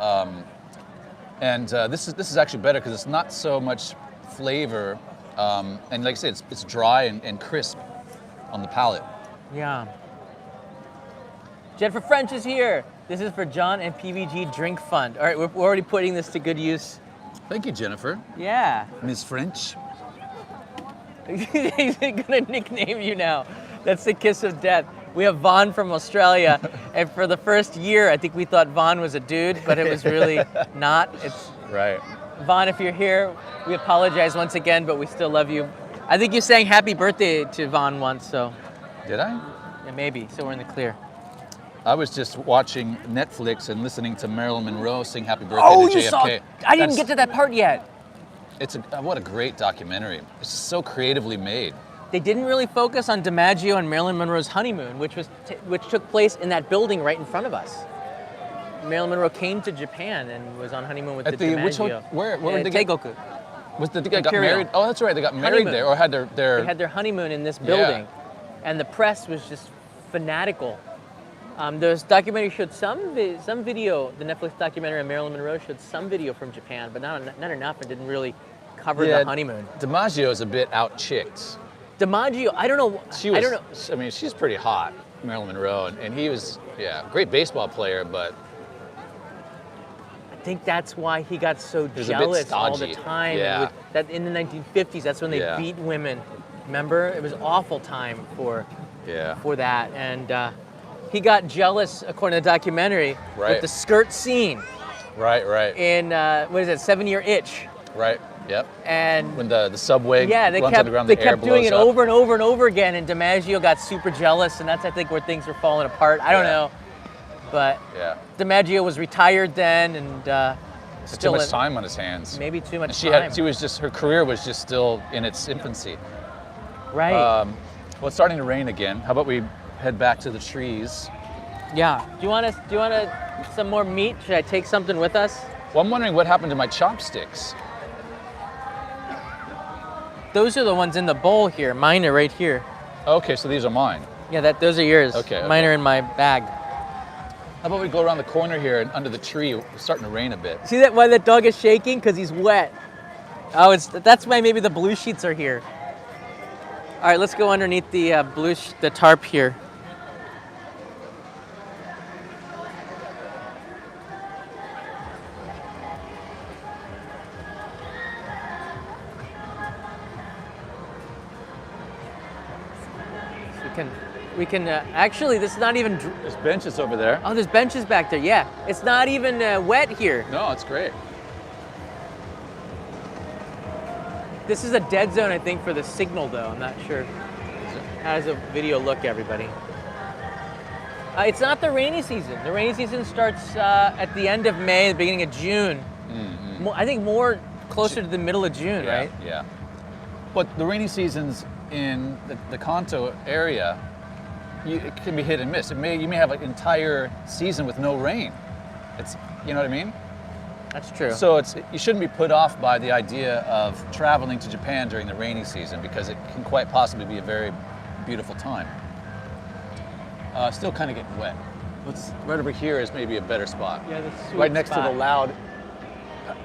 Speaker 2: And this is actually better because it's not so much flavor, and like I said, it's dry and crisp on the palate.
Speaker 1: Yeah. Jennifer French is here. This is for John and PVG Drink Fund. All right, we're already putting this to good use.
Speaker 2: Thank you, Jennifer.
Speaker 1: Yeah.
Speaker 2: Ms. French.
Speaker 1: He's gonna nickname you now. That's the kiss of death. We have Vaughn from Australia, and for the first year, I think we thought Vaughn was a dude, but it was really not. It's
Speaker 2: right.
Speaker 1: Vaughn, if you're here, we apologize once again, but we still love you. I think you sang happy birthday to Vaughn once, so.
Speaker 2: Did I?
Speaker 1: Yeah, maybe, so we're in the clear.
Speaker 2: I was just watching Netflix and listening to Marilyn Monroe sing happy birthday to JFK.
Speaker 1: You saw, I didn't get to that part yet.
Speaker 2: What a great documentary. It's so creatively made.
Speaker 1: They didn't really focus on DiMaggio and Marilyn Monroe's honeymoon, which took place in that building right in front of us. Marilyn Monroe came to Japan and was on honeymoon with DiMaggio.
Speaker 2: Where did they
Speaker 1: Teigoku.
Speaker 2: They got married? Oh, that's right. They got married there, or had their.
Speaker 1: They had their honeymoon in this building, and the press was just fanatical This documentary showed some video. The Netflix documentary on Marilyn Monroe showed some video from Japan, but not enough. It didn't really cover the honeymoon.
Speaker 2: DiMaggio is a bit out-chicked.
Speaker 1: DiMaggio, I don't know. I don't know.
Speaker 2: I mean, she's pretty hot, Marilyn Monroe, and he was, great baseball player, but
Speaker 1: I think that's why he got so
Speaker 2: was a bit
Speaker 1: jealous all the
Speaker 2: stodgy.
Speaker 1: time.
Speaker 2: Yeah.
Speaker 1: And that in the 1950s, that's when they beat women. Remember, it was awful time for that, and he got jealous, according to the documentary, with the skirt scene.
Speaker 2: Right.
Speaker 1: In what is it, 7 Year Itch?
Speaker 2: Right. Yep.
Speaker 1: And
Speaker 2: when the subway
Speaker 1: they
Speaker 2: runs
Speaker 1: kept
Speaker 2: underground,
Speaker 1: they
Speaker 2: the air
Speaker 1: kept doing
Speaker 2: blows
Speaker 1: it
Speaker 2: up.
Speaker 1: over and over and over again, and DiMaggio got super jealous, and that's I think where things were falling apart. I don't know, but DiMaggio was retired then, and
Speaker 2: Still too much time on his hands.
Speaker 1: Maybe too much
Speaker 2: and
Speaker 1: time.
Speaker 2: her career was just still in its infancy.
Speaker 1: Right.
Speaker 2: Well, it's starting to rain again. How about we head back to the trees?
Speaker 1: Yeah. Do you want some more meat? Should I take something with us?
Speaker 2: Well, I'm wondering what happened to my chopsticks.
Speaker 1: Those are the ones in the bowl here. Mine are right here.
Speaker 2: Okay, so these are mine.
Speaker 1: Yeah, those are yours.
Speaker 2: Okay.
Speaker 1: Mine are in my bag.
Speaker 2: How about we go around the corner here and under the tree? It's starting to rain a bit.
Speaker 1: See that why that dog is shaking? Because he's wet. Oh, that's why maybe the blue sheets are here. All right, let's go underneath the the tarp here. We can actually, this is not even...
Speaker 2: There's benches over there.
Speaker 1: Oh, there's benches back there, yeah. It's not even wet here.
Speaker 2: No, it's great.
Speaker 1: This is a dead zone, I think, for the signal, though. I'm not sure. How does the video look, everybody? It's not the rainy season. The rainy season starts at the end of May, the beginning of June. Mm-hmm. I think more closer to the middle of June, right?
Speaker 2: Yeah. But the rainy seasons in the Kanto area, it can be hit and miss. You may have an entire season with no rain. You know what I mean?
Speaker 1: That's true.
Speaker 2: So you shouldn't be put off by the idea of traveling to Japan during the rainy season because it can quite possibly be a very beautiful time. Still kind of getting wet. Right over here is maybe a better spot.
Speaker 1: Yeah, that's
Speaker 2: right next to the loud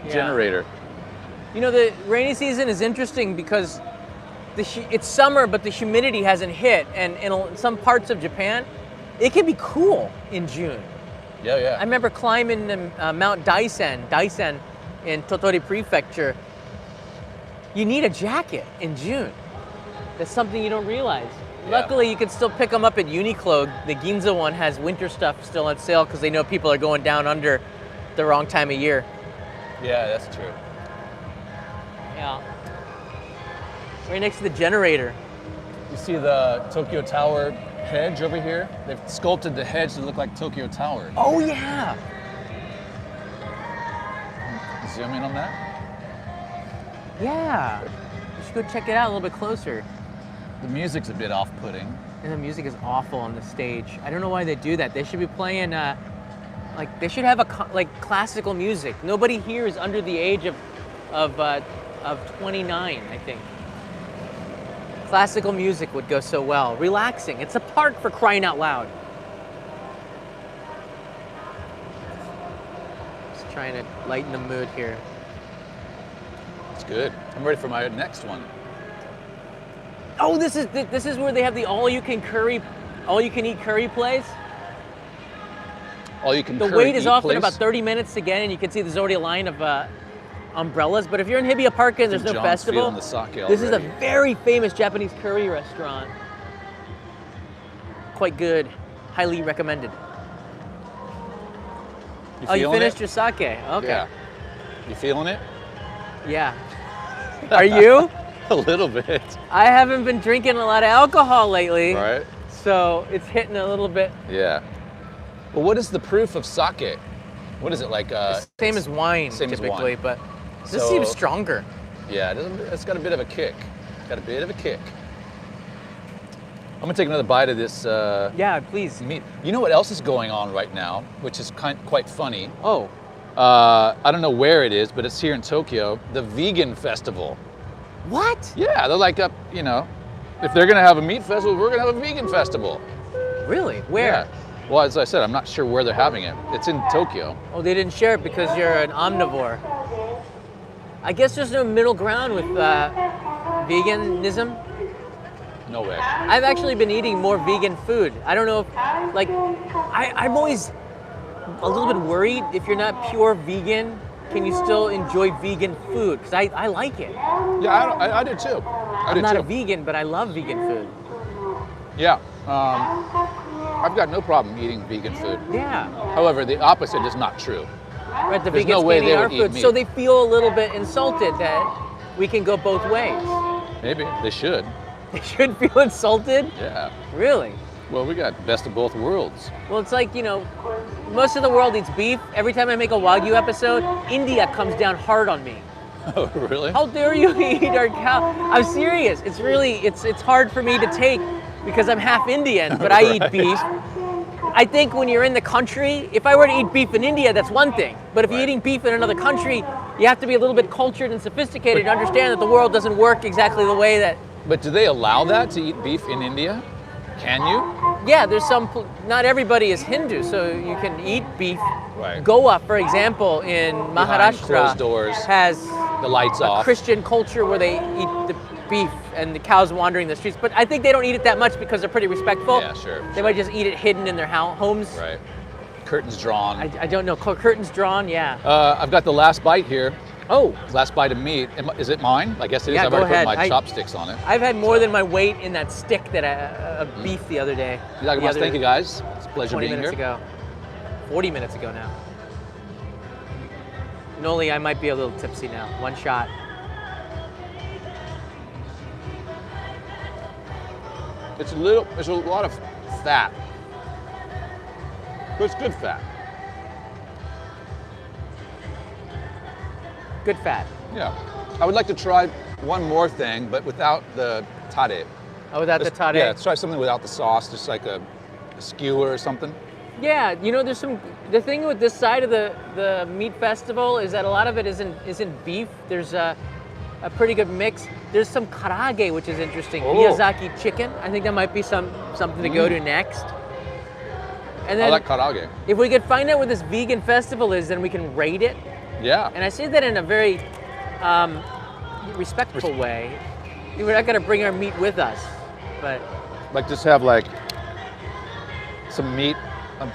Speaker 2: generator.
Speaker 1: You know, the rainy season is interesting because it's summer, but the humidity hasn't hit, and in some parts of Japan, it can be cool in June.
Speaker 2: Yeah.
Speaker 1: I remember climbing Mount Daisen in Tottori Prefecture. You need a jacket in June. That's something you don't realize. Yeah. Luckily, you can still pick them up at Uniqlo. The Ginza one has winter stuff still on sale because they know people are going down under the wrong time of year.
Speaker 2: Yeah, that's true.
Speaker 1: Yeah. Right next to the generator.
Speaker 2: You see the Tokyo Tower hedge over here? They've sculpted the hedge to look like Tokyo Tower.
Speaker 1: Oh, yeah.
Speaker 2: Zoom in on that?
Speaker 1: Yeah. You should go check it out a little bit closer.
Speaker 2: The music's a bit off-putting.
Speaker 1: And the music is awful on the stage. I don't know why they do that. They should be playing, they should have classical music. Nobody here is under the age of 29, I think. Classical music would go so well. Relaxing. It's a park for crying out loud. Just trying to lighten the mood here.
Speaker 2: It's good. I'm ready for my next one.
Speaker 1: Oh, this is where they have the all-you-can-eat curry place.
Speaker 2: All-you-can-curry.
Speaker 1: The wait is off in
Speaker 2: place?
Speaker 1: about 30 minutes again, and you can see there's already a line of umbrellas. But if you're in Hibiya Park and there's no festival, this is a very famous Japanese curry restaurant. Quite good. Highly recommended. You finished your sake. Okay.
Speaker 2: Yeah. You feeling it?
Speaker 1: Yeah. Are you?
Speaker 2: A little bit.
Speaker 1: I haven't been drinking a lot of alcohol lately.
Speaker 2: Right.
Speaker 1: So it's hitting a little bit.
Speaker 2: Yeah. Well, what is the proof of sake? What is it like?
Speaker 1: Same as wine, typically, but this seems stronger.
Speaker 2: Yeah, it's got a bit of a kick. I'm gonna take another bite of this.
Speaker 1: Yeah, please.
Speaker 2: Meat. You know what else is going on right now, which is quite funny?
Speaker 1: Oh.
Speaker 2: I don't know where it is, but it's here in Tokyo. The vegan festival.
Speaker 1: What?
Speaker 2: Yeah, they're like if they're gonna have a meat festival, we're gonna have a vegan festival.
Speaker 1: Really? Where?
Speaker 2: Yeah. Well, as I said, I'm not sure where they're having it. It's in Tokyo.
Speaker 1: Oh, they didn't share it because you're an omnivore. I guess there's no middle ground with veganism.
Speaker 2: No way.
Speaker 1: I've actually been eating more vegan food. I don't know if, like, I'm always a little bit worried if you're not pure vegan, can you still enjoy vegan food? Because I like it.
Speaker 2: Yeah, I do too.
Speaker 1: I'm not a vegan, but I love vegan food.
Speaker 2: Yeah. I've got no problem eating vegan food.
Speaker 1: Yeah.
Speaker 2: However, the opposite is not true.
Speaker 1: Right, the
Speaker 2: There's
Speaker 1: vegans
Speaker 2: no way
Speaker 1: can't
Speaker 2: they
Speaker 1: eat our
Speaker 2: would eat
Speaker 1: food,
Speaker 2: meat.
Speaker 1: so they feel a little bit insulted that we can go both ways.
Speaker 2: Maybe they should.
Speaker 1: They should feel insulted?
Speaker 2: Yeah.
Speaker 1: Really?
Speaker 2: Well, we got best of both worlds.
Speaker 1: Well, it's like, you know, most of the world eats beef. Every time I make a Wagyu episode, India comes down hard on me.
Speaker 2: Oh, really?
Speaker 1: How dare you eat our cow? I'm serious. It's really, it's hard for me to take because I'm half Indian, but I eat beef. I think when you're in the country, if I were to eat beef in India, that's one thing. But if you're eating beef in another country, you have to be a little bit cultured and sophisticated to understand that the world doesn't work exactly the way that.
Speaker 2: But do they allow that to eat beef in India? Can you?
Speaker 1: Yeah, there's some, not everybody is Hindu, so you can eat beef.
Speaker 2: Right.
Speaker 1: Goa, for example, in Maharashtra,
Speaker 2: closed doors,
Speaker 1: has
Speaker 2: the lights
Speaker 1: a
Speaker 2: off.
Speaker 1: Christian culture where they eat the beef and the cows wandering the streets. But I think they don't eat it that much because they're pretty respectful.
Speaker 2: Yeah, sure.
Speaker 1: They might just eat it hidden in their homes.
Speaker 2: Right. Curtains drawn.
Speaker 1: I don't know. Curtains drawn, yeah.
Speaker 2: I've got the last bite here.
Speaker 1: Oh,
Speaker 2: Last bite of meat. Is it mine? I guess it is.
Speaker 1: Yeah,
Speaker 2: I've
Speaker 1: go
Speaker 2: already
Speaker 1: ahead.
Speaker 2: put my chopsticks on it.
Speaker 1: I've had more than my weight in that stick that of beef the other day.
Speaker 2: Itadakimasu, thank you guys. It's a pleasure
Speaker 1: 20
Speaker 2: being
Speaker 1: minutes
Speaker 2: here.
Speaker 1: ago. 40 minutes ago now. Noli, I might be a little tipsy now. One shot.
Speaker 2: There's a lot of fat. But it's good fat.
Speaker 1: Good fat.
Speaker 2: Yeah. I would like to try one more thing, but without the tare.
Speaker 1: Oh, without the tare?
Speaker 2: Yeah, let's try something without the sauce, just like a skewer or something.
Speaker 1: Yeah, you know, the thing with this side of the meat festival is that a lot of it isn't beef. There's a pretty good mix. There's some karage, which is interesting.
Speaker 2: Oh.
Speaker 1: Miyazaki chicken. I think that might be something to go to next. And then
Speaker 2: I like karage.
Speaker 1: if we could find out what this vegan festival is, then we can rate it.
Speaker 2: Yeah.
Speaker 1: And I say that in a very respectful way. We're not gonna bring our meat with us, but
Speaker 2: Like just have like some meat,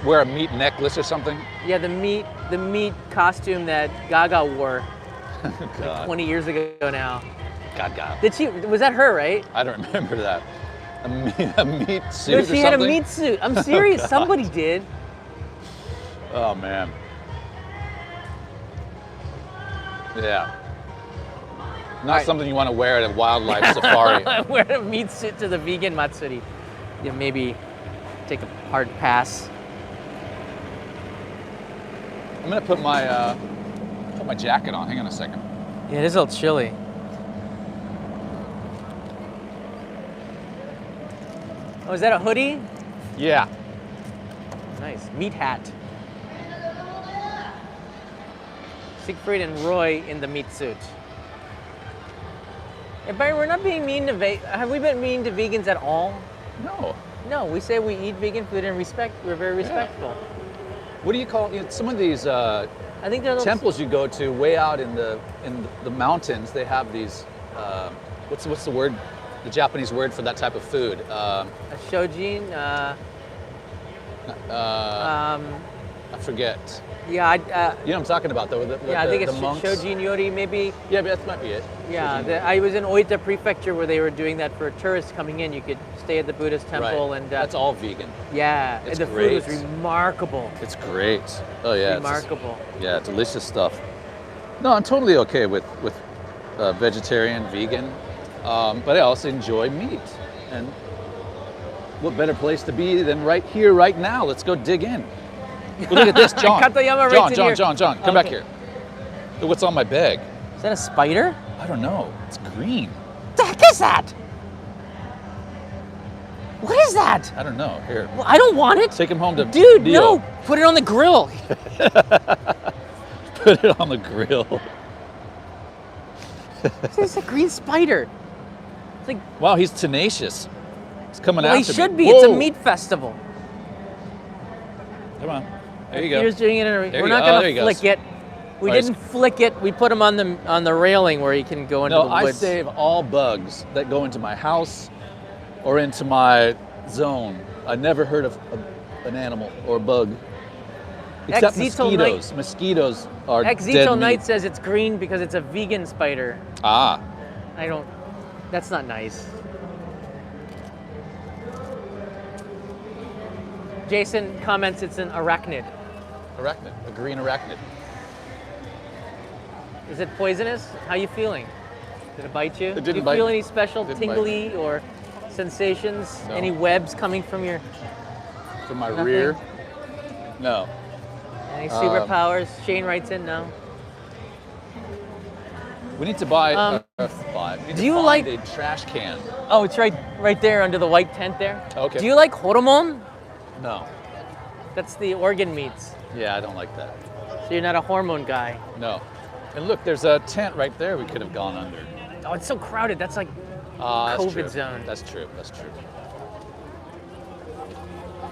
Speaker 2: wear a meat necklace or something.
Speaker 1: yeah, the meat costume that Gaga wore
Speaker 2: God.
Speaker 1: 20 years ago now.
Speaker 2: God.
Speaker 1: Was that her, right?
Speaker 2: I don't remember that. A meat suit
Speaker 1: No,
Speaker 2: or
Speaker 1: she had a
Speaker 2: something?
Speaker 1: meat suit. I'm serious.
Speaker 2: God.
Speaker 1: Somebody did.
Speaker 2: Oh man. Yeah. Not
Speaker 1: right.
Speaker 2: something you want to wear at a wildlife safari.
Speaker 1: Wear a meat suit to the vegan MATSURI. Yeah, maybe take a hard pass.
Speaker 2: I'm gonna put my jacket on. Hang on a second.
Speaker 1: Yeah, it is a little chilly. Oh, is that a hoodie?
Speaker 2: Yeah.
Speaker 1: Nice. Meat hat. Siegfried and Roy in the meat suit. Hey, Barry, we're not being mean to have we been mean to vegans at all?
Speaker 2: No.
Speaker 1: No, we say we eat vegan food and we're very respectful.
Speaker 2: What do you call some of these
Speaker 1: I think they're
Speaker 2: temples you go to way out in the mountains? They have these. What's the word? The Japanese word for that type of food?
Speaker 1: a shojin.
Speaker 2: I forget.
Speaker 1: Yeah,
Speaker 2: You know what I'm talking about, though.
Speaker 1: I think it's
Speaker 2: the monks.
Speaker 1: shojin yori maybe.
Speaker 2: Yeah, but that might be it.
Speaker 1: Yeah, I was in Oita Prefecture where they were doing that for tourists coming in. You could stay at the Buddhist temple
Speaker 2: Right.
Speaker 1: and
Speaker 2: That's all vegan.
Speaker 1: yeah,
Speaker 2: It's
Speaker 1: and the
Speaker 2: great.
Speaker 1: food was remarkable.
Speaker 2: It's great. Oh yeah.
Speaker 1: Remarkable.
Speaker 2: Yeah, delicious stuff. No, I'm totally okay with vegetarian, vegan, but I also enjoy meat. And what better place to be than right here, right now? Let's go dig in. Well, look at this, John.
Speaker 1: Katayama right in here.
Speaker 2: John, come back
Speaker 1: Okay.
Speaker 2: here. Look what's on my bag.
Speaker 1: Is that a spider?
Speaker 2: I don't know. It's green.
Speaker 1: What the heck is that? What is that?
Speaker 2: I don't know. Here,
Speaker 1: Well, I don't want it.
Speaker 2: take him home to
Speaker 1: Dude,
Speaker 2: Dio.
Speaker 1: no. Put it on the grill.
Speaker 2: Put it on the grill.
Speaker 1: It's a green spider. It's like,
Speaker 2: Wow, he's tenacious. He's coming
Speaker 1: well, he
Speaker 2: after me.
Speaker 1: should be. It's a
Speaker 2: Whoa.
Speaker 1: meat festival.
Speaker 2: Come on. There you go.
Speaker 1: Here's doing it.
Speaker 2: There
Speaker 1: We're
Speaker 2: you
Speaker 1: not
Speaker 2: go. Oh,
Speaker 1: gonna
Speaker 2: there he
Speaker 1: flick
Speaker 2: goes.
Speaker 1: it. We
Speaker 2: Oh, he's-
Speaker 1: didn't flick it. We put him on the railing where he can go into
Speaker 2: No,
Speaker 1: the
Speaker 2: I
Speaker 1: woods.
Speaker 2: save all bugs that go into my house or into my zone. I never heard of an animal or a bug. Except
Speaker 1: Exito
Speaker 2: mosquitoes. Mosquitoes are dead
Speaker 1: Exito
Speaker 2: meat.
Speaker 1: Knight says it's green because it's a vegan spider.
Speaker 2: Ah,
Speaker 1: I don't. That's not nice. Jason comments it's an arachnid.
Speaker 2: arachnid, a green arachnid.
Speaker 1: Is it poisonous? How you feeling? Did it bite you?
Speaker 2: It
Speaker 1: Do
Speaker 2: didn't
Speaker 1: you
Speaker 2: bite
Speaker 1: feel
Speaker 2: me.
Speaker 1: any special
Speaker 2: Didn't bite
Speaker 1: tingly or sensations?
Speaker 2: No.
Speaker 1: Any webs coming from your
Speaker 2: From my
Speaker 1: Nothing?
Speaker 2: rear? No.
Speaker 1: any superpowers? Shane writes in no.
Speaker 2: We need to buy
Speaker 1: Um,
Speaker 2: we need
Speaker 1: do
Speaker 2: to
Speaker 1: you
Speaker 2: find
Speaker 1: like-
Speaker 2: a trash can.
Speaker 1: Oh, it's right there under the white tent there.
Speaker 2: Okay.
Speaker 1: Do you like hormone?
Speaker 2: No.
Speaker 1: That's the organ meats.
Speaker 2: Yeah, I don't like that.
Speaker 1: So you're not a hormone guy.
Speaker 2: No. And look, there's a tent right there we could have gone under.
Speaker 1: Oh, it's so crowded. That's like
Speaker 2: That's
Speaker 1: COVID
Speaker 2: true.
Speaker 1: zone.
Speaker 2: That's true. That's true.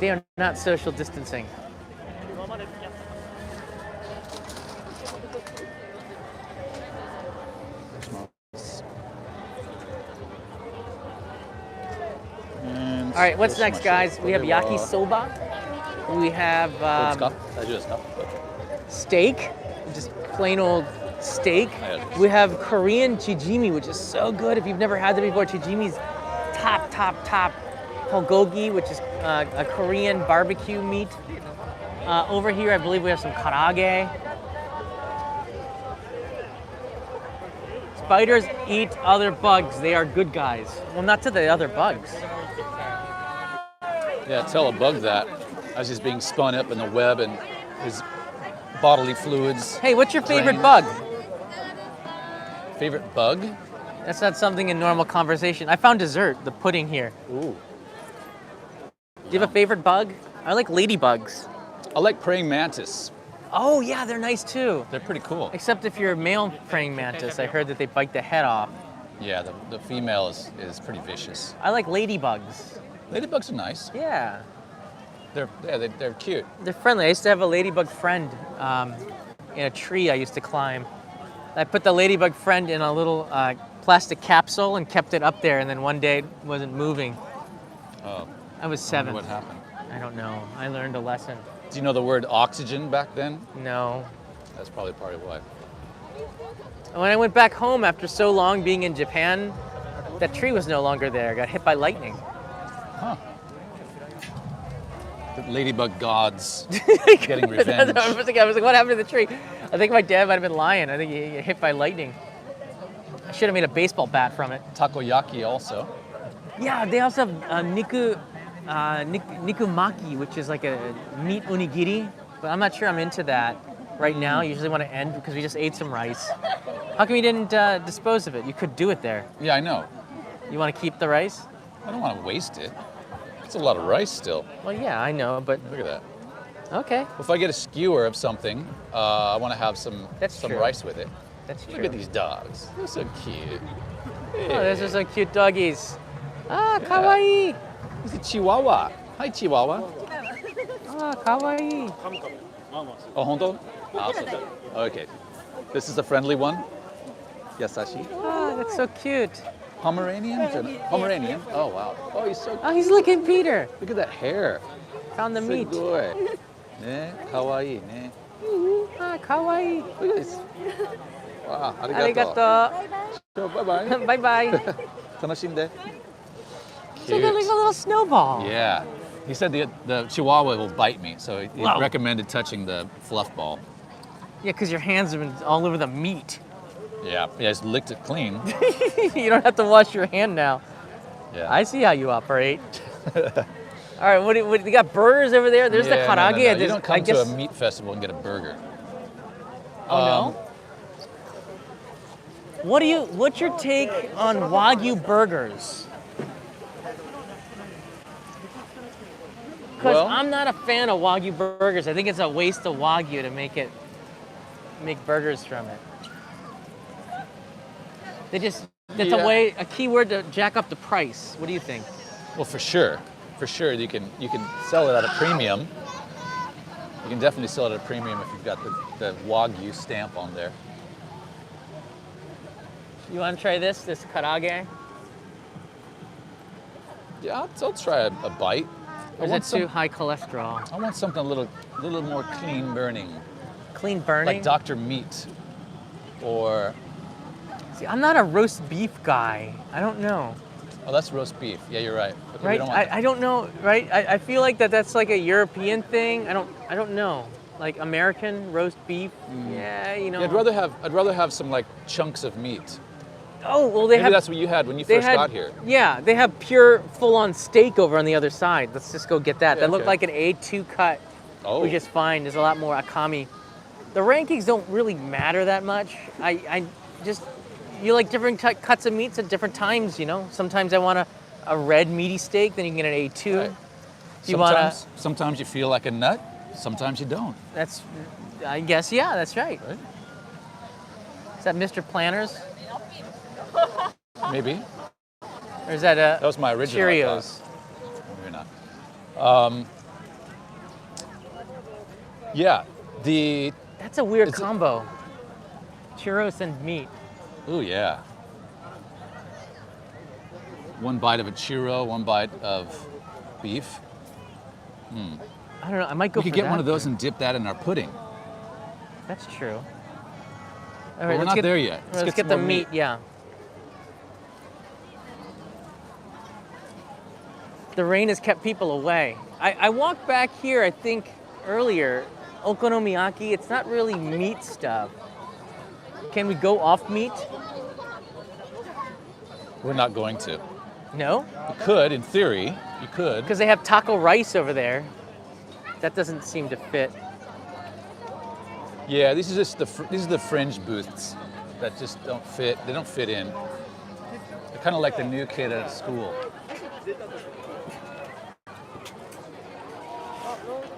Speaker 1: they are not social distancing.
Speaker 2: And
Speaker 1: All right, what's
Speaker 2: so
Speaker 1: next,
Speaker 2: much
Speaker 1: guys? We have
Speaker 2: Korewa.
Speaker 1: yakisoba. We have steak, just plain old steak.
Speaker 2: Yeah.
Speaker 1: We have Korean chijimi, which is so good. If you've never had that before, chijimi's top. Bulgogi, which is a Korean barbecue meat. Over here, I believe we have some karage. Spiders eat other bugs. They are good guys. Well, not to the other bugs.
Speaker 2: Yeah, tell a bug that as he's being spun up in the web and his bodily fluids.
Speaker 1: Hey, what's your favorite
Speaker 2: Drain.
Speaker 1: bug?
Speaker 2: Favorite bug?
Speaker 1: That's not something in normal conversation. I found dessert, the pudding here.
Speaker 2: Ooh.
Speaker 1: Do you have a favorite bug? I like ladybugs.
Speaker 2: I like praying mantis.
Speaker 1: Oh yeah, they're nice too.
Speaker 2: They're pretty cool.
Speaker 1: Except if you're a male praying mantis, I heard that they bite the head off.
Speaker 2: Yeah, the female is pretty vicious.
Speaker 1: I like ladybugs.
Speaker 2: Ladybugs are nice.
Speaker 1: Yeah,
Speaker 2: They're cute.
Speaker 1: they're friendly. I used to have a ladybug friend in a tree I used to climb. I put the ladybug friend in a little plastic capsule and kept it up there, and then one day it wasn't moving.
Speaker 2: Oh,
Speaker 1: I was
Speaker 2: I wonder
Speaker 1: 7.
Speaker 2: what happened.
Speaker 1: I don't know. I learned a lesson.
Speaker 2: Do you know the word oxygen back then?
Speaker 1: No.
Speaker 2: That's probably part of why.
Speaker 1: When I went back home after so long being in Japan, that tree was no longer there. I got hit by lightning.
Speaker 2: Huh. The ladybug gods getting revenge.
Speaker 1: I was like, what happened to the tree? I think my dad might have been lying. I think he got hit by lightning. I should have made a baseball bat from it.
Speaker 2: Takoyaki also.
Speaker 1: Yeah, they also have nikumaki, which is like a meat onigiri. But I'm not sure I'm into that right now. I usually want to end because we just ate some rice. How come you didn't dispose of it? You could do it there.
Speaker 2: Yeah, I know.
Speaker 1: You want to keep the rice?
Speaker 2: I don't want to waste it. It's a lot of rice still.
Speaker 1: Well, yeah, I know, but
Speaker 2: Look at that.
Speaker 1: okay.
Speaker 2: If I get a skewer of something, I want to have some
Speaker 1: That's
Speaker 2: some
Speaker 1: true.
Speaker 2: rice with it.
Speaker 1: That's true.
Speaker 2: Look at these dogs. They're so cute.
Speaker 1: Oh, those are so cute doggies. Ah, kawaii.
Speaker 2: This is Chihuahua. Hi, Chihuahua.
Speaker 1: Ah, kawaii.
Speaker 2: Oh, honto? Ah, so okay. This is a friendly one. Yasashi.
Speaker 1: Ah, that's so cute.
Speaker 2: Pomeranian? Pomeranian? Oh, wow. Oh, he's so cute.
Speaker 1: Oh, he's licking Peter.
Speaker 2: Look at that hair.
Speaker 1: Found the meat.
Speaker 2: すごい。ね、かわいいね。
Speaker 1: Ah, kawaii.
Speaker 2: Look at this. Wow,
Speaker 1: Arigato.
Speaker 2: So, bye-bye.
Speaker 1: Bye bye.
Speaker 2: 楽しんで.
Speaker 1: It's like a little snowball.
Speaker 2: Yeah. He said the Chihuahua will bite me, so he
Speaker 1: Wow.
Speaker 2: recommended touching the fluff ball.
Speaker 1: Yeah, because your hands have been all over the meat.
Speaker 2: Yeah, he just licked it clean.
Speaker 1: You don't have to wash your hand now.
Speaker 2: Yeah.
Speaker 1: I see how you operate. All right, what you got burgers over there? There's the
Speaker 2: Yeah,
Speaker 1: karage.
Speaker 2: no.
Speaker 1: I
Speaker 2: You don't come
Speaker 1: I guess.
Speaker 2: to a meat festival and get a burger.
Speaker 1: Oh no. What's your take on Wagyu burgers? Because
Speaker 2: Well-
Speaker 1: I'm not a fan of Wagyu burgers. I think it's a waste of Wagyu to make burgers from it. That's
Speaker 2: Yeah.
Speaker 1: a keyword to jack up the price. What do you think?
Speaker 2: Well, for sure, you can sell it at a premium. You can definitely sell it at a premium if you've got the Wagyu stamp on there.
Speaker 1: You want to try this karage?
Speaker 2: Yeah, I'll try a bite.
Speaker 1: Or is it too high cholesterol?
Speaker 2: I want something a little more clean burning.
Speaker 1: Clean burning?
Speaker 2: Like Dr. Meat. Or...
Speaker 1: See, I'm not a roast beef guy. I don't know.
Speaker 2: Oh, that's roast beef. Yeah, you're right. Okay,
Speaker 1: Right? I don't know, right? I feel like that's like a European thing. I don't know. Like American roast beef. Yeah, you know.
Speaker 2: Yeah, I'd rather have some like chunks of meat.
Speaker 1: Oh, well
Speaker 2: Maybe that's what you had when you first got here.
Speaker 1: Yeah, they have pure full-on steak over on the other side. Let's just go get that.
Speaker 2: Yeah,
Speaker 1: That looked
Speaker 2: okay.
Speaker 1: like an A2 cut, which is fine. There's a lot more akami. The rankings don't really matter that much. I just, you like different cuts of meats at different times, you know? Sometimes I want a red meaty steak, then you can get an A2.
Speaker 2: Right. Sometimes you feel like a nut, sometimes you don't.
Speaker 1: That's, I guess, yeah, that's right.
Speaker 2: Right?
Speaker 1: Is that Mr. Planners?
Speaker 2: Maybe.
Speaker 1: Or is that
Speaker 2: That was my original.
Speaker 1: Cheerios?
Speaker 2: Maybe not. Yeah,
Speaker 1: That's a weird combo. Churros and meat.
Speaker 2: Ooh, yeah. One bite of a churro, one bite of beef.
Speaker 1: I don't know, I might go
Speaker 2: We could
Speaker 1: for
Speaker 2: get
Speaker 1: that.
Speaker 2: one of those and dip that in our pudding.
Speaker 1: That's true. All
Speaker 2: But
Speaker 1: right,
Speaker 2: we're not there yet.
Speaker 1: Let's
Speaker 2: get
Speaker 1: get
Speaker 2: some
Speaker 1: the
Speaker 2: more
Speaker 1: meat, yeah. The rain has kept people away. I walked back here, I think, earlier. Okonomiyaki, it's not really meat stuff. Can we go off meat?
Speaker 2: We're not going to.
Speaker 1: No?
Speaker 2: You could, in theory, you could.
Speaker 1: Because they have taco rice over there. That doesn't seem to fit.
Speaker 2: Yeah, these are the fringe booths that just don't fit. They don't fit in. They're kind of like the new kid at school.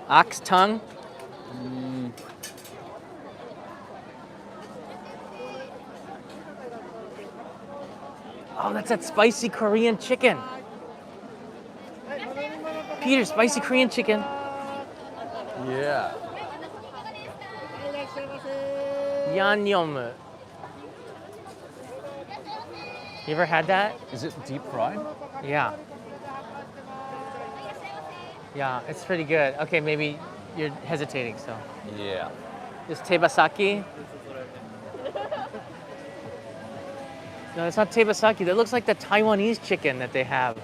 Speaker 1: Ox tongue. Oh, that's that spicy Korean chicken. Peter, spicy Korean chicken.
Speaker 2: Yeah.
Speaker 1: Yannyeom. You ever had that?
Speaker 2: Is it deep fried?
Speaker 1: Yeah. Yeah, it's pretty good. Okay, maybe you're hesitating, so.
Speaker 2: Yeah.
Speaker 1: This tebasaki. No, it's not tebasaki. That looks like the Taiwanese chicken that they have.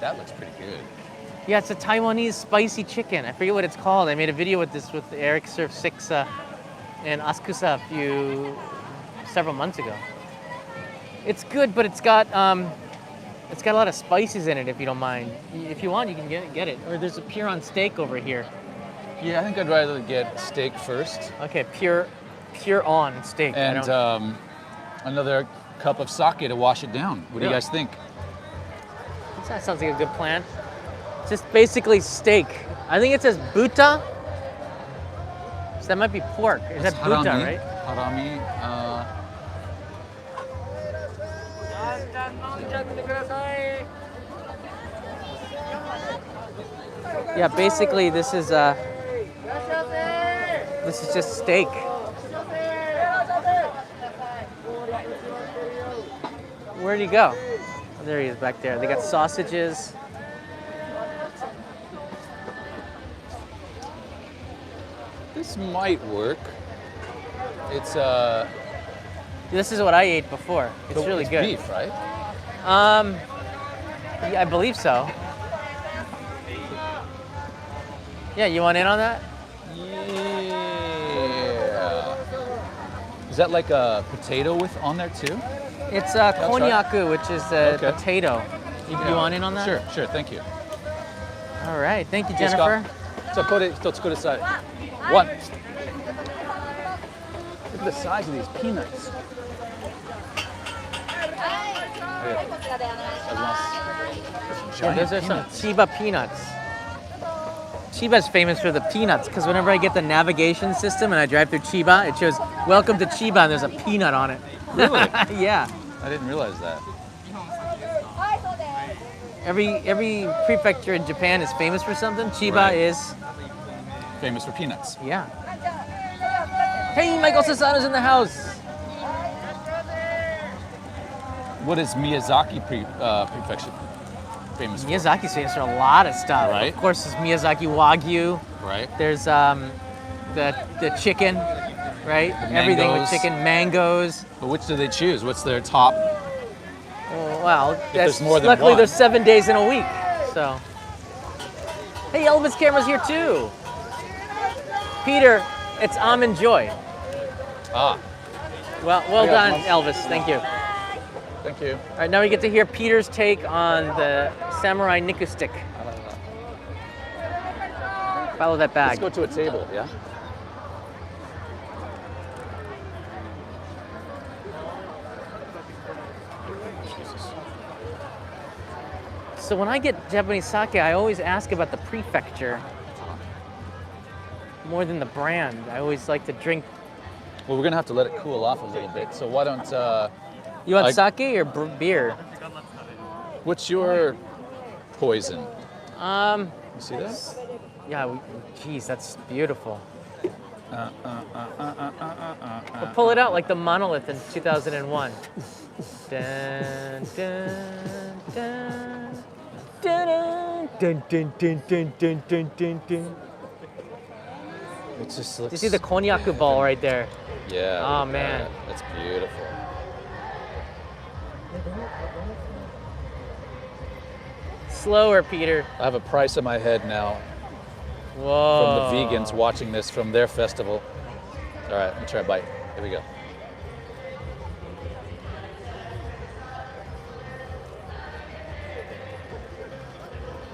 Speaker 2: That looks pretty good.
Speaker 1: Yeah, it's a Taiwanese spicy chicken. I forget what it's called. I made a video with this with Eric Surf 6 and Askusa several months ago. It's good, but it's got a lot of spices in it. If you don't mind, if you want, you can get it. Or there's a pure on steak over here.
Speaker 2: Yeah, I think I'd rather get steak first.
Speaker 1: Okay, pure on steak.
Speaker 2: And another cup of sake to wash it down. What do you
Speaker 1: Yeah.
Speaker 2: guys think?
Speaker 1: That sounds like a good plan. It's just basically steak. I think it says buta. So that might be pork. Is that buta,
Speaker 2: harami,
Speaker 1: right?
Speaker 2: Harami.
Speaker 1: Yeah, basically this is just steak. Where'd he go? Oh, there he is back there. They got sausages.
Speaker 2: This might work. It's
Speaker 1: This is what I ate before. It's really good.
Speaker 2: Beef, right?
Speaker 1: Yeah, I believe so. Yeah, you want in on that?
Speaker 2: Yeah. Is that like a potato on there too?
Speaker 1: It's
Speaker 2: right.
Speaker 1: konyaku, which is a
Speaker 2: Okay.
Speaker 1: potato. You want in on that?
Speaker 2: Sure, thank you.
Speaker 1: All right, thank you, Jennifer.
Speaker 2: One. Look at the size of these peanuts.
Speaker 1: Yeah, those are some Chiba peanuts. Chiba's famous for the peanuts because whenever I get the navigation system and I drive through Chiba, it shows "Welcome to Chiba" and there's a peanut on it.
Speaker 2: Really?
Speaker 1: Yeah.
Speaker 2: I didn't realize that.
Speaker 1: Every prefecture in Japan is famous for something. Chiba
Speaker 2: Right.
Speaker 1: is
Speaker 2: famous for peanuts.
Speaker 1: Yeah. Hey, Michael Sasano's in the house.
Speaker 2: What is Miyazaki Prefecture famous for?
Speaker 1: Miyazaki's famous for a lot of stuff.
Speaker 2: Right.
Speaker 1: Of course, there's Miyazaki Wagyu.
Speaker 2: Right.
Speaker 1: There's the chicken, right? Everything with
Speaker 2: mangoes.
Speaker 1: chicken, mangoes.
Speaker 2: But which do they choose? What's their top?
Speaker 1: Oh, well,
Speaker 2: there's more than
Speaker 1: luckily
Speaker 2: one.
Speaker 1: there's 7 days in a week, so. Hey, Elvis camera's here too. Peter, it's Almond Joy.
Speaker 2: Ah,
Speaker 1: Well
Speaker 2: Yeah,
Speaker 1: done,
Speaker 2: well-
Speaker 1: Elvis. Thank you.
Speaker 2: thank you.
Speaker 1: All right, now we get to hear Peter's take on the Samurai NIKU stick. Follow that
Speaker 2: Let's
Speaker 1: bag.
Speaker 2: go to a table, yeah?
Speaker 1: So when I get Japanese sake, I always ask about the prefecture more than the brand. I always like to drink.
Speaker 2: Well, we're gonna have to let it cool off a little bit. So why don't,
Speaker 1: You want
Speaker 2: I-
Speaker 1: sake or beer?
Speaker 2: what's your poison?
Speaker 1: Um,
Speaker 2: You see that?
Speaker 1: yeah, geez, that's beautiful. We'll pull it out like the monolith in 2001. Dun, dun, dun, dun, dun, dun, dun, dun, dun, dun, dun, dun.
Speaker 2: It just
Speaker 1: Do
Speaker 2: looks.
Speaker 1: you see the konyaku ball right there?
Speaker 2: Yeah.
Speaker 1: Oh,
Speaker 2: look at
Speaker 1: man.
Speaker 2: that. That's beautiful.
Speaker 1: Slower, Peter.
Speaker 2: I have a price in my head now from
Speaker 1: Whoa.
Speaker 2: the vegans watching this from their festival. All right, let me try a bite. Here we go.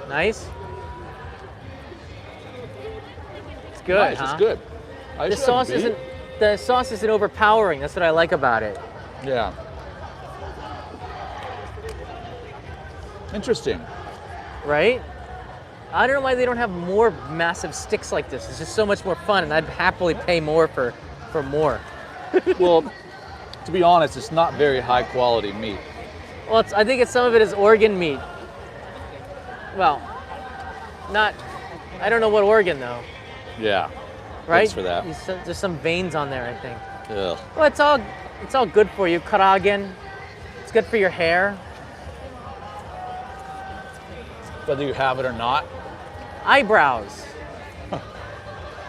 Speaker 1: Nice. It's good,
Speaker 2: Nice,
Speaker 1: huh?
Speaker 2: it's good. I
Speaker 1: The
Speaker 2: used to like
Speaker 1: sauce
Speaker 2: beef.
Speaker 1: isn't overpowering. That's what I like about it.
Speaker 2: Yeah. Interesting.
Speaker 1: Right? I don't know why they don't have more massive sticks like this. It's just so much more fun, and I'd happily pay more for more.
Speaker 2: Well, to be honest, it's not very high quality meat.
Speaker 1: Well, I think some of it is organ meat. Well, not. I don't know what organ though.
Speaker 2: Yeah.
Speaker 1: Right?
Speaker 2: Thanks for that.
Speaker 1: There's some veins on there, I think.
Speaker 2: Ugh.
Speaker 1: Well, it's all good for you. Karagen. It's good for your hair.
Speaker 2: Whether you have it or not.
Speaker 1: Eyebrows.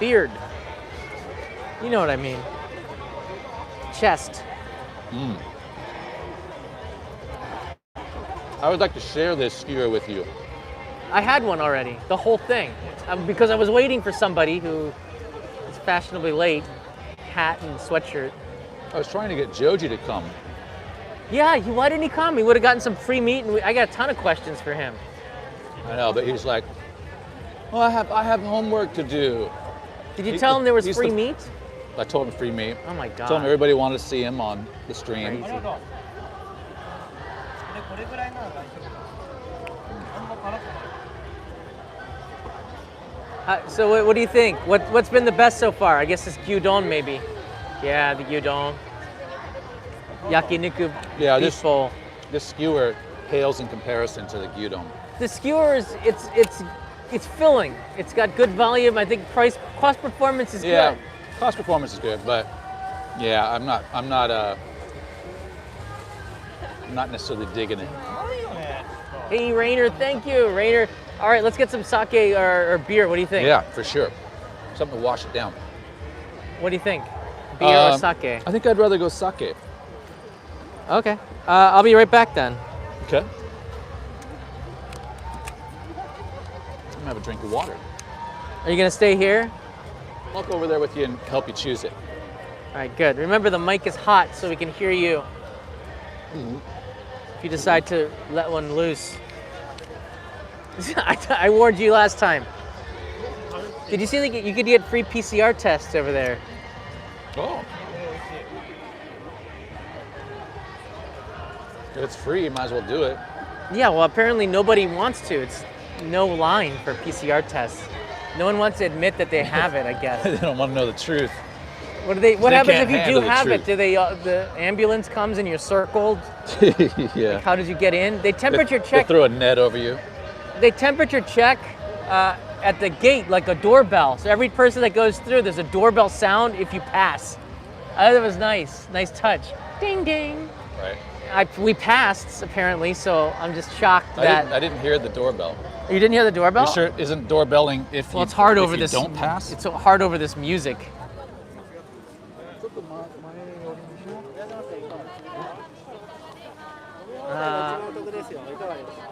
Speaker 1: Beard. You know what I mean. Chest.
Speaker 2: I would like to share this skewer with you.
Speaker 1: I had one already, the whole thing, because I was waiting for somebody who is fashionably late, hat and sweatshirt.
Speaker 2: I was trying to get Joji to come.
Speaker 1: Yeah, why didn't he come? He would have gotten some free meat, and I got a ton of questions for him.
Speaker 2: I know, but he's like, well, I have homework to do.
Speaker 1: Did you tell him there was
Speaker 2: he's
Speaker 1: free
Speaker 2: the-
Speaker 1: meat?
Speaker 2: I told him free meat.
Speaker 1: Oh my God.
Speaker 2: Told him everybody wanted to see him on the stream.
Speaker 1: Crazy. So what do you think? What's been the best so far? I guess it's gyudon maybe. Yeah, the gyudon. Yaki Nikudon
Speaker 2: Yeah,
Speaker 1: beef
Speaker 2: this-
Speaker 1: bowl.
Speaker 2: This skewer pales in comparison to the gyudon.
Speaker 1: The skewer is it's filling. It's got good volume. I think cost performance is
Speaker 2: Yeah,
Speaker 1: good.
Speaker 2: cost performance is good, but yeah, I'm not necessarily digging it.
Speaker 1: Hey Rainer, thank you, Rainer. All right, let's get some sake or beer. What do you think?
Speaker 2: Yeah, for sure. Something to wash it down.
Speaker 1: What do you think? Beer or sake?
Speaker 2: I think I'd rather go sake.
Speaker 1: Okay. I'll be right back then.
Speaker 2: Okay. I'm gonna have a drink of water.
Speaker 1: Are you gonna stay here?
Speaker 2: I'll go over there with you and help you choose it.
Speaker 1: All right, good. Remember the mic is hot so we can hear you. If you decide to let one loose. I warned you last time. Did you see that you could get free PCR tests over there?
Speaker 2: Oh. If it's free, you might as well do it.
Speaker 1: Yeah, well, apparently nobody wants to. It's no line for PCR tests. No one wants to admit that they have it, I guess.
Speaker 2: They don't want to know the truth.
Speaker 1: What
Speaker 2: They
Speaker 1: happens
Speaker 2: can't
Speaker 1: if you
Speaker 2: handle
Speaker 1: do
Speaker 2: the
Speaker 1: have it?
Speaker 2: truth.
Speaker 1: Do they? The ambulance comes and you're circled.
Speaker 2: Yeah.
Speaker 1: How did you get in? They temperature
Speaker 2: They
Speaker 1: check.
Speaker 2: throw a net over you.
Speaker 1: They temperature check at the gate like a doorbell. So every person that goes through, there's a doorbell sound if you pass. I thought it was nice. Nice touch. Ding, ding.
Speaker 2: Right.
Speaker 1: We passed, apparently, so I'm just shocked that...
Speaker 2: I didn't hear the doorbell.
Speaker 1: You didn't hear the doorbell?
Speaker 2: You sure isn't doorbelling if
Speaker 1: Well,
Speaker 2: you,
Speaker 1: it's hard
Speaker 2: if
Speaker 1: over
Speaker 2: you
Speaker 1: this.
Speaker 2: don't pass?
Speaker 1: It's so hard over this music.
Speaker 3: ちょっと前寄りにしよう。
Speaker 1: あ
Speaker 3: お得ですよ。いかがですか。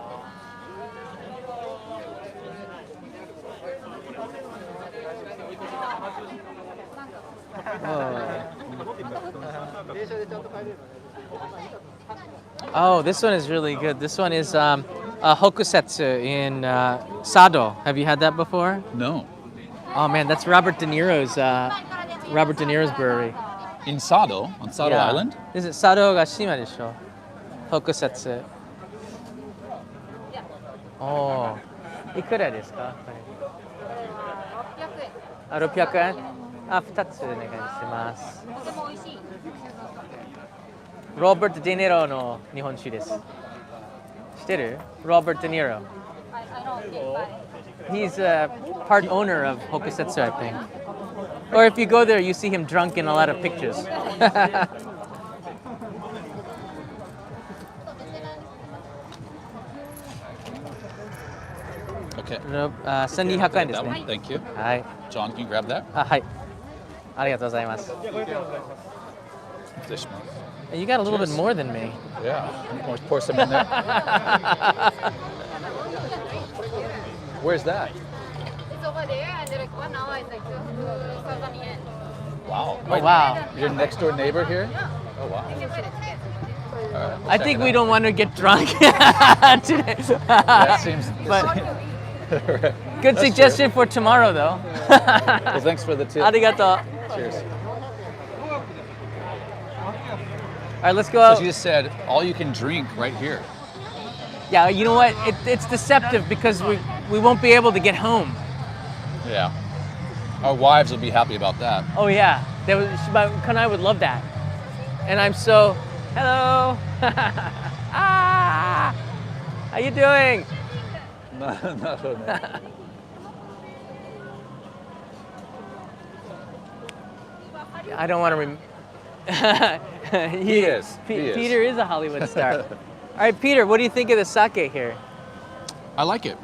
Speaker 3: 電車でちゃんと帰れるのね。
Speaker 1: Oh, this one is really good. This one is hokusetsu in Sado. Have you had that before?
Speaker 2: No.
Speaker 1: Oh man, that's Robert De Niro's brewery.
Speaker 2: In Sado, on Sado
Speaker 1: Yeah.
Speaker 2: Island?
Speaker 1: This is Sado ga shima desho. Hokusetsu. Oh. いくらですか? あ、600円? あ、2つお願いします。ロバート・デ・ニロの日本酒です。知ってる? Robert De Niro. He's a part owner of Hokusetsu, I think. Or if you go there, you see him drunk in a lot of pictures.
Speaker 2: Okay.
Speaker 1: 1200円です
Speaker 2: That
Speaker 1: ね。
Speaker 2: one, thank you.
Speaker 1: はい。
Speaker 2: John, can you grab that?
Speaker 1: あ、はい。ありがとうございます。
Speaker 2: Fish.
Speaker 1: You got a little bit
Speaker 2: Cheers.
Speaker 1: more than me.
Speaker 2: Yeah. Pour some in there. Where's that?
Speaker 4: It's over there, and like 1 hour is like 2,000 yen.
Speaker 2: Wow.
Speaker 1: Oh, wow.
Speaker 2: Your next door neighbor here? Oh, wow.
Speaker 4: You can buy the ticket.
Speaker 2: All right, we'll
Speaker 1: I
Speaker 2: check
Speaker 1: think
Speaker 2: it
Speaker 1: we
Speaker 2: out.
Speaker 1: don't want to get drunk today.
Speaker 2: That seems.
Speaker 1: But
Speaker 2: Right.
Speaker 1: good
Speaker 2: That's
Speaker 1: suggestion for tomorrow, though.
Speaker 2: true. Well, thanks for the tip.
Speaker 1: ありがとう.
Speaker 2: Cheers.
Speaker 1: All right, let's go
Speaker 2: So
Speaker 1: out.
Speaker 2: you just said all you can drink right here.
Speaker 1: Yeah, you know what? It's deceptive because we won't be able to get home.
Speaker 2: Yeah. Our wives will be happy about that.
Speaker 1: Oh yeah, my Kanai would love that. And I'm so hello. Ah, how you doing? I don't want to.
Speaker 2: He is. He is.
Speaker 1: Peter is a Hollywood star. All right, Peter, what do you think of the sake here?
Speaker 2: I like it.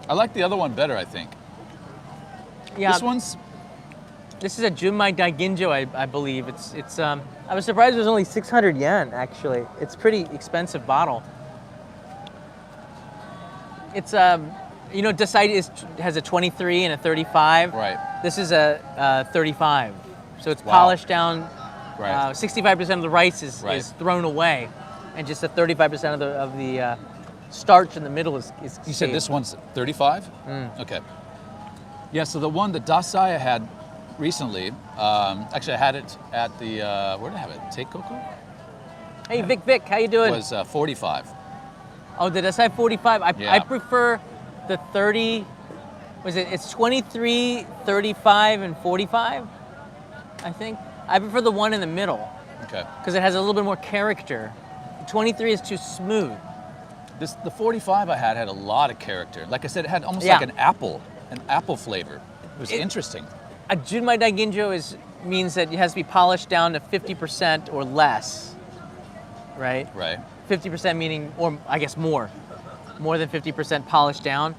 Speaker 2: I like the other one better, I think.
Speaker 1: Yeah,
Speaker 2: This
Speaker 1: is a Junmai Daiginjo, I believe. It's I was surprised it was only 600 yen. Actually, it's a pretty expensive bottle. It's you know, Dasai has a 23 and a 35.
Speaker 2: Right.
Speaker 1: This is a 35, so it's
Speaker 2: Wow.
Speaker 1: polished down.
Speaker 2: Right.
Speaker 1: 65% of the rice is thrown away, and just a 35% of the starch in the middle is.
Speaker 2: You said this one's 35? Okay. Yeah, so the one, the Dasai I had recently, actually I had it at the, where did I have it? Teikoko?
Speaker 1: Hey, Vic, how you doing?
Speaker 2: Was 45.
Speaker 1: Oh, the Dasai 45. I
Speaker 2: Yeah.
Speaker 1: prefer the 30. Was it? It's 23, 35, and 45. I think I prefer the one in the middle
Speaker 2: Okay.
Speaker 1: because it has a little bit more character. 23 is too smooth.
Speaker 2: The 45 I had a lot of character. Like I said, it had almost
Speaker 1: Yeah.
Speaker 2: like an apple flavor. It was interesting.
Speaker 1: A Junmai Daiginjo means that it has to be polished down to 50% or less, right?
Speaker 2: Right.
Speaker 1: 50% meaning, or I guess more than 50% polished down,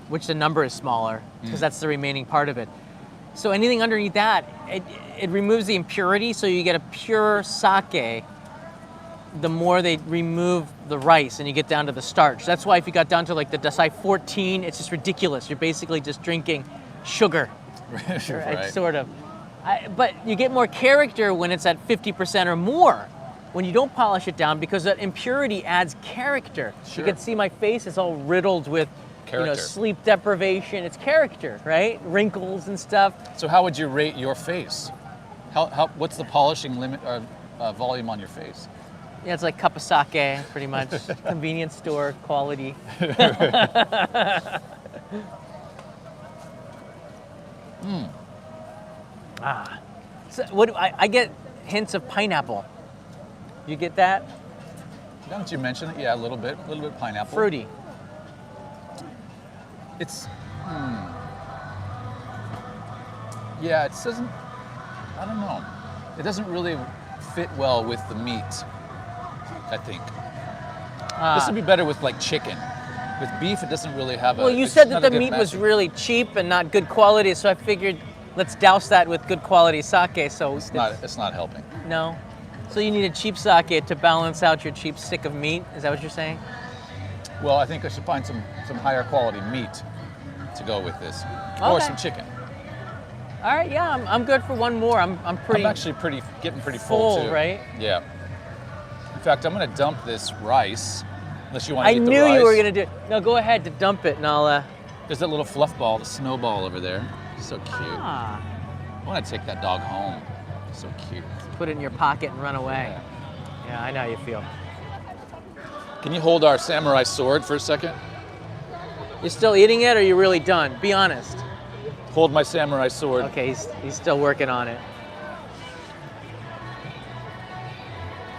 Speaker 1: which the number is smaller because that's the remaining part of it. So anything underneath that, it removes the impurity, so you get a pure sake. The more they remove the rice and you get down to the starch. That's why if you got down to like the Dasai 14, it's just ridiculous. You're basically just drinking sugar.
Speaker 2: Right.
Speaker 1: Sort of. But you get more character when it's at 50% or more. When you don't polish it down, because that impurity adds character.
Speaker 2: Sure.
Speaker 1: You can see my face is all riddled with
Speaker 2: Character.
Speaker 1: sleep deprivation. It's character, right? Wrinkles and stuff.
Speaker 2: So how would you rate your face? What's the polishing limit or volume on your face?
Speaker 1: Yeah, it's like cup of sake, pretty much. Convenience store quality. So what do I get hints of pineapple. You get that?
Speaker 2: Now that you mention it, yeah, a little bit pineapple.
Speaker 1: Fruity.
Speaker 2: It's Yeah, it doesn't. I don't know. It doesn't really fit well with the meat. I think this would be better with like chicken. With beef, it doesn't really have a.
Speaker 1: Well, you
Speaker 2: it's
Speaker 1: said that
Speaker 2: not
Speaker 1: the
Speaker 2: a good
Speaker 1: meat was
Speaker 2: match.
Speaker 1: really cheap and not good quality, so I figured let's douse that with good quality sake. So
Speaker 2: It's not helping.
Speaker 1: No. So you need a cheap sake to balance out your cheap stick of meat. Is that what you're saying?
Speaker 2: Well, I think I should find some higher quality meat to go with this, or
Speaker 1: Okay.
Speaker 2: some chicken.
Speaker 1: All right. Yeah, I'm good for one more. I'm pretty.
Speaker 2: I'm actually getting pretty full too.
Speaker 1: right?
Speaker 2: Yeah. In fact, I'm gonna dump this rice. Unless you want to
Speaker 1: I
Speaker 2: eat the
Speaker 1: knew
Speaker 2: rice.
Speaker 1: you were gonna do it. No, go ahead to dump it, and I'll.
Speaker 2: There's that little fluff ball, the snowball over there. So cute.
Speaker 1: Ah,
Speaker 2: I want to take that dog home. So cute.
Speaker 1: put it in your pocket and run away. Yeah, I know how you feel.
Speaker 2: Can you hold our samurai sword for a second?
Speaker 1: You still eating it, or are you really done? Be honest.
Speaker 2: Hold my samurai sword.
Speaker 1: Okay, he's still working on it.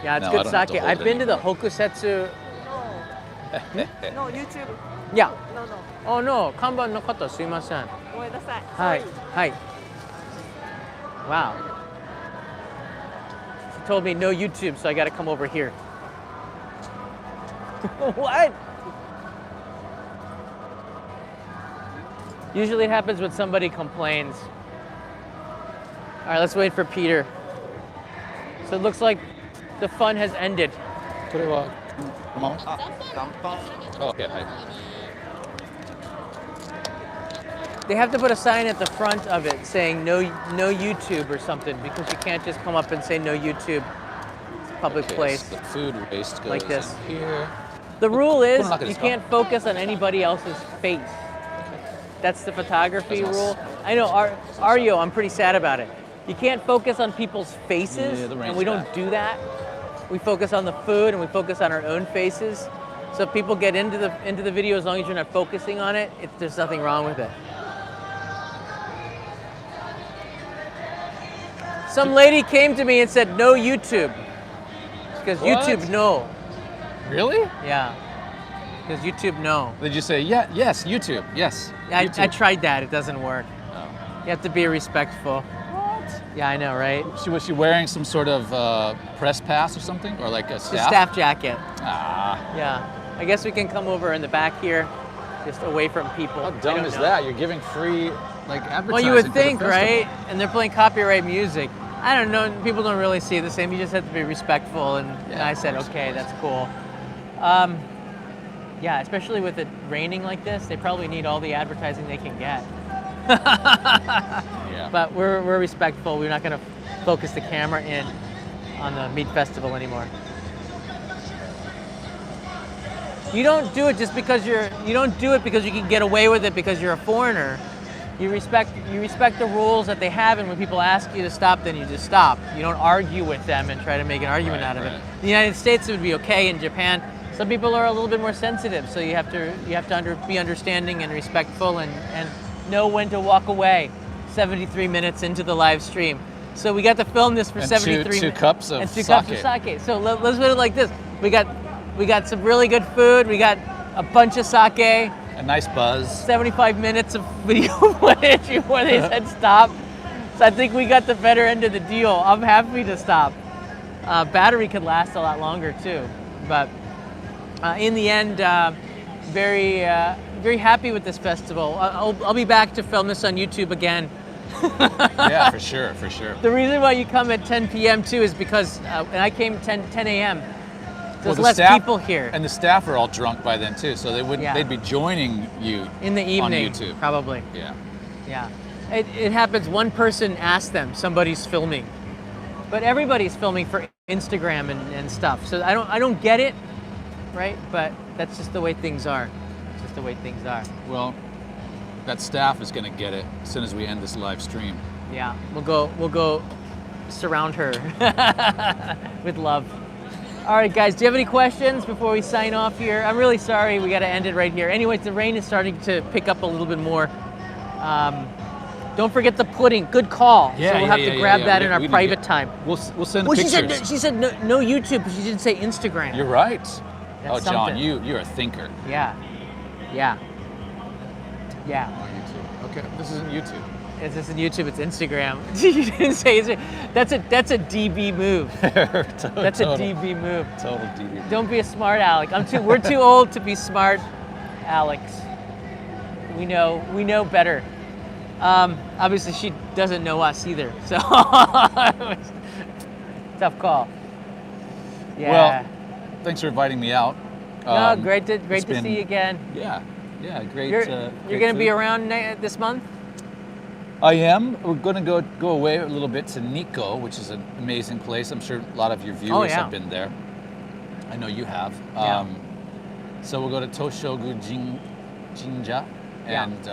Speaker 1: Yeah, it's
Speaker 2: No, I
Speaker 1: good
Speaker 2: don't have to
Speaker 1: sake.
Speaker 2: hold
Speaker 1: I've
Speaker 2: it
Speaker 1: been to the
Speaker 2: anymore.
Speaker 1: Hokusetsu.
Speaker 5: No, YouTube.
Speaker 1: Yeah.
Speaker 5: No, no.
Speaker 1: Oh no, 看板の方すいません。
Speaker 5: ごめんなさい。
Speaker 1: Hi. Hi. Wow. She told me no YouTube, so I got to come over here. What? Usually it happens when somebody complains. All right, let's wait for Peter. So it looks like the fun has ended.
Speaker 2: これはOh, okay. Hi.
Speaker 1: They have to put a sign at the front of it saying no YouTube or something, because you can't just come up and say no YouTube. It's a public
Speaker 2: Okay,
Speaker 1: place.
Speaker 2: so the food waste goes
Speaker 1: Like this.
Speaker 2: in here.
Speaker 1: The rule is
Speaker 2: Put it on
Speaker 1: you
Speaker 2: the
Speaker 1: can't focus on anybody else's face. That's the photography
Speaker 2: That's
Speaker 1: rule. I know, Aryo, I'm pretty sad about it. You can't focus on people's faces,
Speaker 2: Yeah, the
Speaker 1: and
Speaker 2: range
Speaker 1: we don't
Speaker 2: back.
Speaker 1: do that. We focus on the food and we focus on our own faces. So if people get into the video, as long as you're not focusing on it, there's nothing wrong with it. Some lady came to me and said, no YouTube. Because
Speaker 2: What?
Speaker 1: YouTube, no.
Speaker 2: Really?
Speaker 1: Yeah. Because YouTube, no.
Speaker 2: Did you say yes, YouTube, yes.
Speaker 1: I
Speaker 2: YouTube.
Speaker 1: tried that. It doesn't work.
Speaker 2: Oh.
Speaker 1: You have to be respectful.
Speaker 2: What?
Speaker 1: Yeah, I know, right?
Speaker 2: Was she wearing some sort of press pass or something, or like a
Speaker 1: It's a
Speaker 2: staff?
Speaker 1: staff jacket.
Speaker 2: Ah,
Speaker 1: Yeah. I guess we can come over in the back here, just away from people.
Speaker 2: how
Speaker 1: I
Speaker 2: dumb
Speaker 1: don't
Speaker 2: is
Speaker 1: know.
Speaker 2: that? You're giving free like advertising.
Speaker 1: Well, you would
Speaker 2: for the
Speaker 1: think,
Speaker 2: festival.
Speaker 1: right? And they're playing copyright music. I don't know. People don't really see it the same. You just have to be respectful. And
Speaker 2: Yeah,
Speaker 1: I
Speaker 2: of
Speaker 1: said,
Speaker 2: course.
Speaker 1: okay, that's cool. Yeah, especially with it raining like this, they probably need all the advertising they can get.
Speaker 2: Yeah.
Speaker 1: But we're respectful. We're not going to focus the camera in on the meat festival anymore. You don't do it just because you don't do it because you can get away with it because you're a foreigner. You respect the rules that they have, and when people ask you to stop, then you just stop. You don't argue with them and try to make an argument
Speaker 2: Right,
Speaker 1: out of it.
Speaker 2: right.
Speaker 1: In the United States, it would be okay. In Japan, some people are a little bit more sensitive, so you have to be understanding and respectful and know when to walk away. 73 minutes into the live stream, so we got to film this for
Speaker 2: And
Speaker 1: 73
Speaker 2: two
Speaker 1: minutes.
Speaker 2: cups of
Speaker 1: and 2 cups of
Speaker 2: sake.
Speaker 1: sake. So let's put it like this: we got some really good food. We got a bunch of sake.
Speaker 2: A nice buzz.
Speaker 1: 75 minutes of video footage before they said stop. So I think we got the better end of the deal. I'm happy to stop. Battery could last a lot longer too, but in the end, very happy with this festival. I'll be back to film this on YouTube again.
Speaker 2: Yeah, for sure, for sure.
Speaker 1: The reason why you come at 10 p.m. too is because, and I came 10 a.m. There's
Speaker 2: the
Speaker 1: less
Speaker 2: staff-
Speaker 1: people here.
Speaker 2: And the staff are all drunk by then too, so
Speaker 1: Yeah.
Speaker 2: they'd be joining you
Speaker 1: In the evening,
Speaker 2: on YouTube.
Speaker 1: probably.
Speaker 2: Yeah.
Speaker 1: Yeah. It happens. One person asked them, somebody's filming. But everybody's filming for Instagram and stuff. So I don't get it, right? But that's just the way things are. It's just the way things are.
Speaker 2: Well, that staff is gonna get it as soon as we end this live stream.
Speaker 1: Yeah. We'll go surround her with love. All right, guys, do you have any questions before we sign off here? I'm really sorry we got to end it right here. Anyways, the rain is starting to pick up a little bit more. Don't forget the pudding. Good call. So we'll have to grab that in our private time.
Speaker 2: We'll send
Speaker 1: Well,
Speaker 2: pictures.
Speaker 1: she said no YouTube, but she didn't say Instagram.
Speaker 2: You're right.
Speaker 1: That's
Speaker 2: John,
Speaker 1: something.
Speaker 2: you're a thinker.
Speaker 1: Yeah.
Speaker 2: On YouTube. Okay, this isn't YouTube.
Speaker 1: It's just in YouTube. It's Instagram. You didn't say Instagram. That's a DB move. That's a DB move.
Speaker 2: Total DB.
Speaker 1: Don't be a smart Alex. We're too old to be smart, Alex. We know better. Obviously, she doesn't know us either. So tough call. Yeah.
Speaker 2: Well, thanks for inviting me out.
Speaker 1: No, great to see you again.
Speaker 2: Yeah, great.
Speaker 1: You're
Speaker 2: great
Speaker 1: going to be
Speaker 2: food.
Speaker 1: around this month?
Speaker 2: I am. We're going to go away a little bit to NIKU, which is an amazing place. I'm sure a lot of your viewers have been there. I know you have.
Speaker 1: Yeah.
Speaker 2: So we'll go to Toshogu Jinja and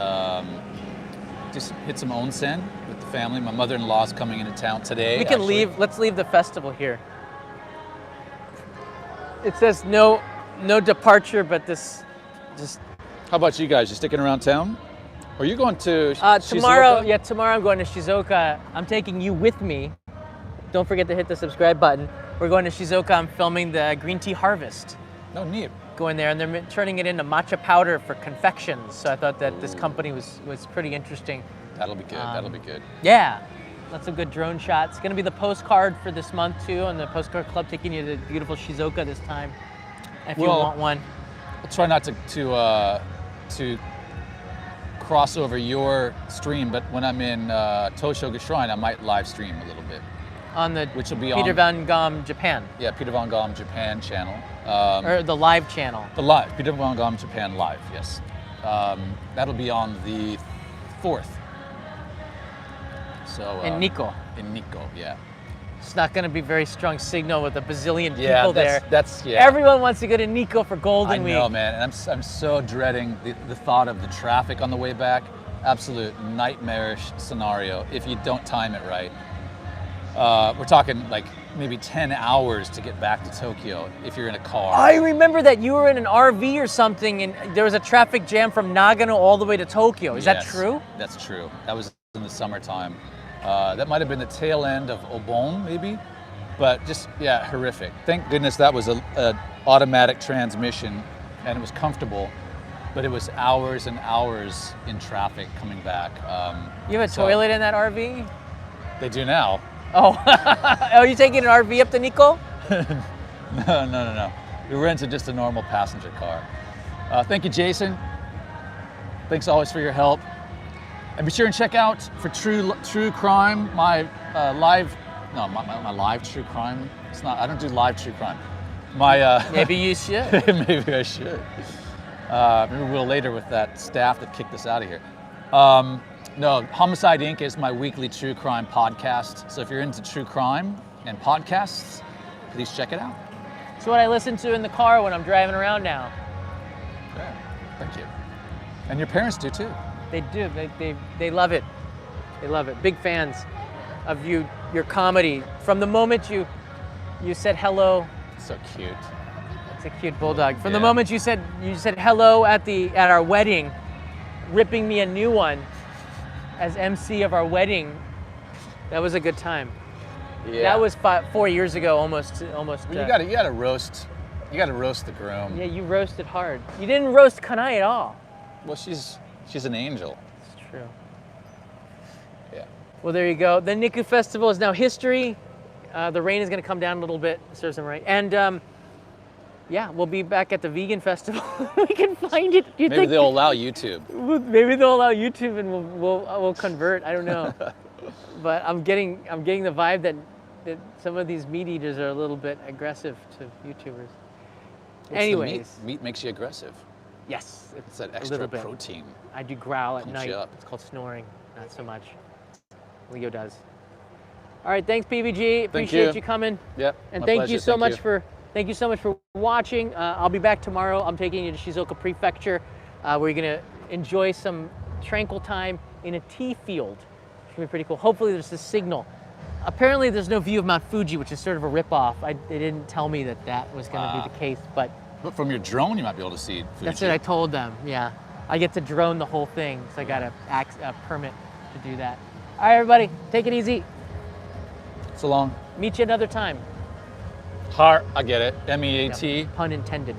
Speaker 2: just hit some onsen with the family. My mother-in-law's coming into town today.
Speaker 1: We can leave. Let's leave the festival here. It says no departure, but this just.
Speaker 2: How about you guys? You sticking around town? Are you going to
Speaker 1: tomorrow?
Speaker 2: Shizuoka?
Speaker 1: Yeah, tomorrow I'm going to Shizuoka. I'm taking you with me. Don't forget to hit the subscribe button. We're going to Shizuoka. I'm filming the green tea harvest.
Speaker 2: No, neat.
Speaker 1: Going there, and they're turning it into matcha powder for confections. So I thought that this company was pretty interesting.
Speaker 2: That'll be good. That'll be good.
Speaker 1: Yeah, lots of good drone shots. Going to be the postcard for this month too, and the postcard club taking you to beautiful Shizuoka this time. If you want one.
Speaker 2: I'll try not to cross over your stream, but when I'm in Toshogu Shrine, I might live stream a little bit.
Speaker 1: On the
Speaker 2: Which will be
Speaker 1: Peter
Speaker 2: on,
Speaker 1: Van Gogh Japan.
Speaker 2: Yeah, Peter Van Gogh Japan channel.
Speaker 1: Or the live channel.
Speaker 2: The live, Peter Van Gogh Japan live, yes. That'll be on the 4th. So
Speaker 1: In NIKU.
Speaker 2: In NIKU, yeah.
Speaker 1: It's not going to be very strong signal with a bazillion
Speaker 2: Yeah,
Speaker 1: people there.
Speaker 2: that's
Speaker 1: Everyone wants to go to NIKU for Golden Week.
Speaker 2: I know, man, and I'm so dreading the thought of the traffic on the way back. Absolute nightmarish scenario if you don't time it right. We're talking like maybe 10 hours to get back to Tokyo if you're in a car.
Speaker 1: I remember that you were in an RV or something and there was a traffic jam from Nagano all the way to Tokyo. Is that true?
Speaker 2: That's true. That was in the summertime. That might have been the tail end of Obon, maybe, but just, yeah, horrific. Thank goodness that was a automatic transmission and it was comfortable, but it was hours and hours in traffic coming back.
Speaker 1: You have a toilet in that RV?
Speaker 2: They do now.
Speaker 1: Oh, are you taking an RV up to NIKU?
Speaker 2: No. We rented just a normal passenger car. Thank you, Jason. Thanks always for your help. And be sure and check out for true crime my live true crime. It's not. I don't do live true crime. My
Speaker 1: maybe you should.
Speaker 2: Maybe I should. Maybe we'll later with that staff that kicked us out of here. No, Homicide Inc. is my weekly true crime podcast. So if you're into true crime and podcasts, please check it out.
Speaker 1: It's what I listen to in the car when I'm driving around now.
Speaker 2: Yeah, thank you. And your parents do too.
Speaker 1: They do. They love it. They love it. Big fans of your comedy. From the moment you said hello.
Speaker 2: So cute.
Speaker 1: It's a cute bulldog. From the moment you said hello at our wedding, ripping me a new one as MC of our wedding, that was a good time.
Speaker 2: Yeah.
Speaker 1: That was 4 years ago, almost.
Speaker 2: Well, you gotta roast the groom.
Speaker 1: Yeah, you roasted hard. You didn't roast Kanai at all.
Speaker 2: Well, she's an angel.
Speaker 1: It's true.
Speaker 2: Yeah.
Speaker 1: Well, there you go. The NIKU Festival is now history. The rain is going to come down a little bit. Serve some rain. And yeah, we'll be back at the vegan festival. We can find it.
Speaker 2: Maybe they'll allow YouTube.
Speaker 1: Maybe they'll allow YouTube, and we'll convert. I don't know. But I'm getting the vibe that some of these meat eaters are a little bit aggressive to YouTubers. Anyways,
Speaker 2: meat makes you aggressive.
Speaker 1: Yes,
Speaker 2: It's that
Speaker 1: a
Speaker 2: extra
Speaker 1: little bit.
Speaker 2: protein.
Speaker 1: I do growl at
Speaker 2: Pumps
Speaker 1: night.
Speaker 2: you up.
Speaker 1: It's called snoring, not so much. Leo does. All right, thanks PBG. Appreciate you coming.
Speaker 2: Yep.
Speaker 1: And
Speaker 2: my
Speaker 1: thank
Speaker 2: pleasure.
Speaker 1: you so much for watching. I'll be back tomorrow. I'm taking you to Shizuoka Prefecture, where you're gonna enjoy some tranquil time in a tea field. It's gonna be pretty cool. Hopefully there's a signal. Apparently there's no view of Mount Fuji, which is sort of a ripoff. They didn't tell me that was gonna be the case, but
Speaker 2: from your drone, you might be able to see Fuji.
Speaker 1: that's what I told them. Yeah, I get to drone the whole thing, so I got a permit to do that. All right, everybody, take it easy.
Speaker 2: So long.
Speaker 1: Meet you another time.
Speaker 2: Heart, I get it. MEAT.
Speaker 1: Pun intended.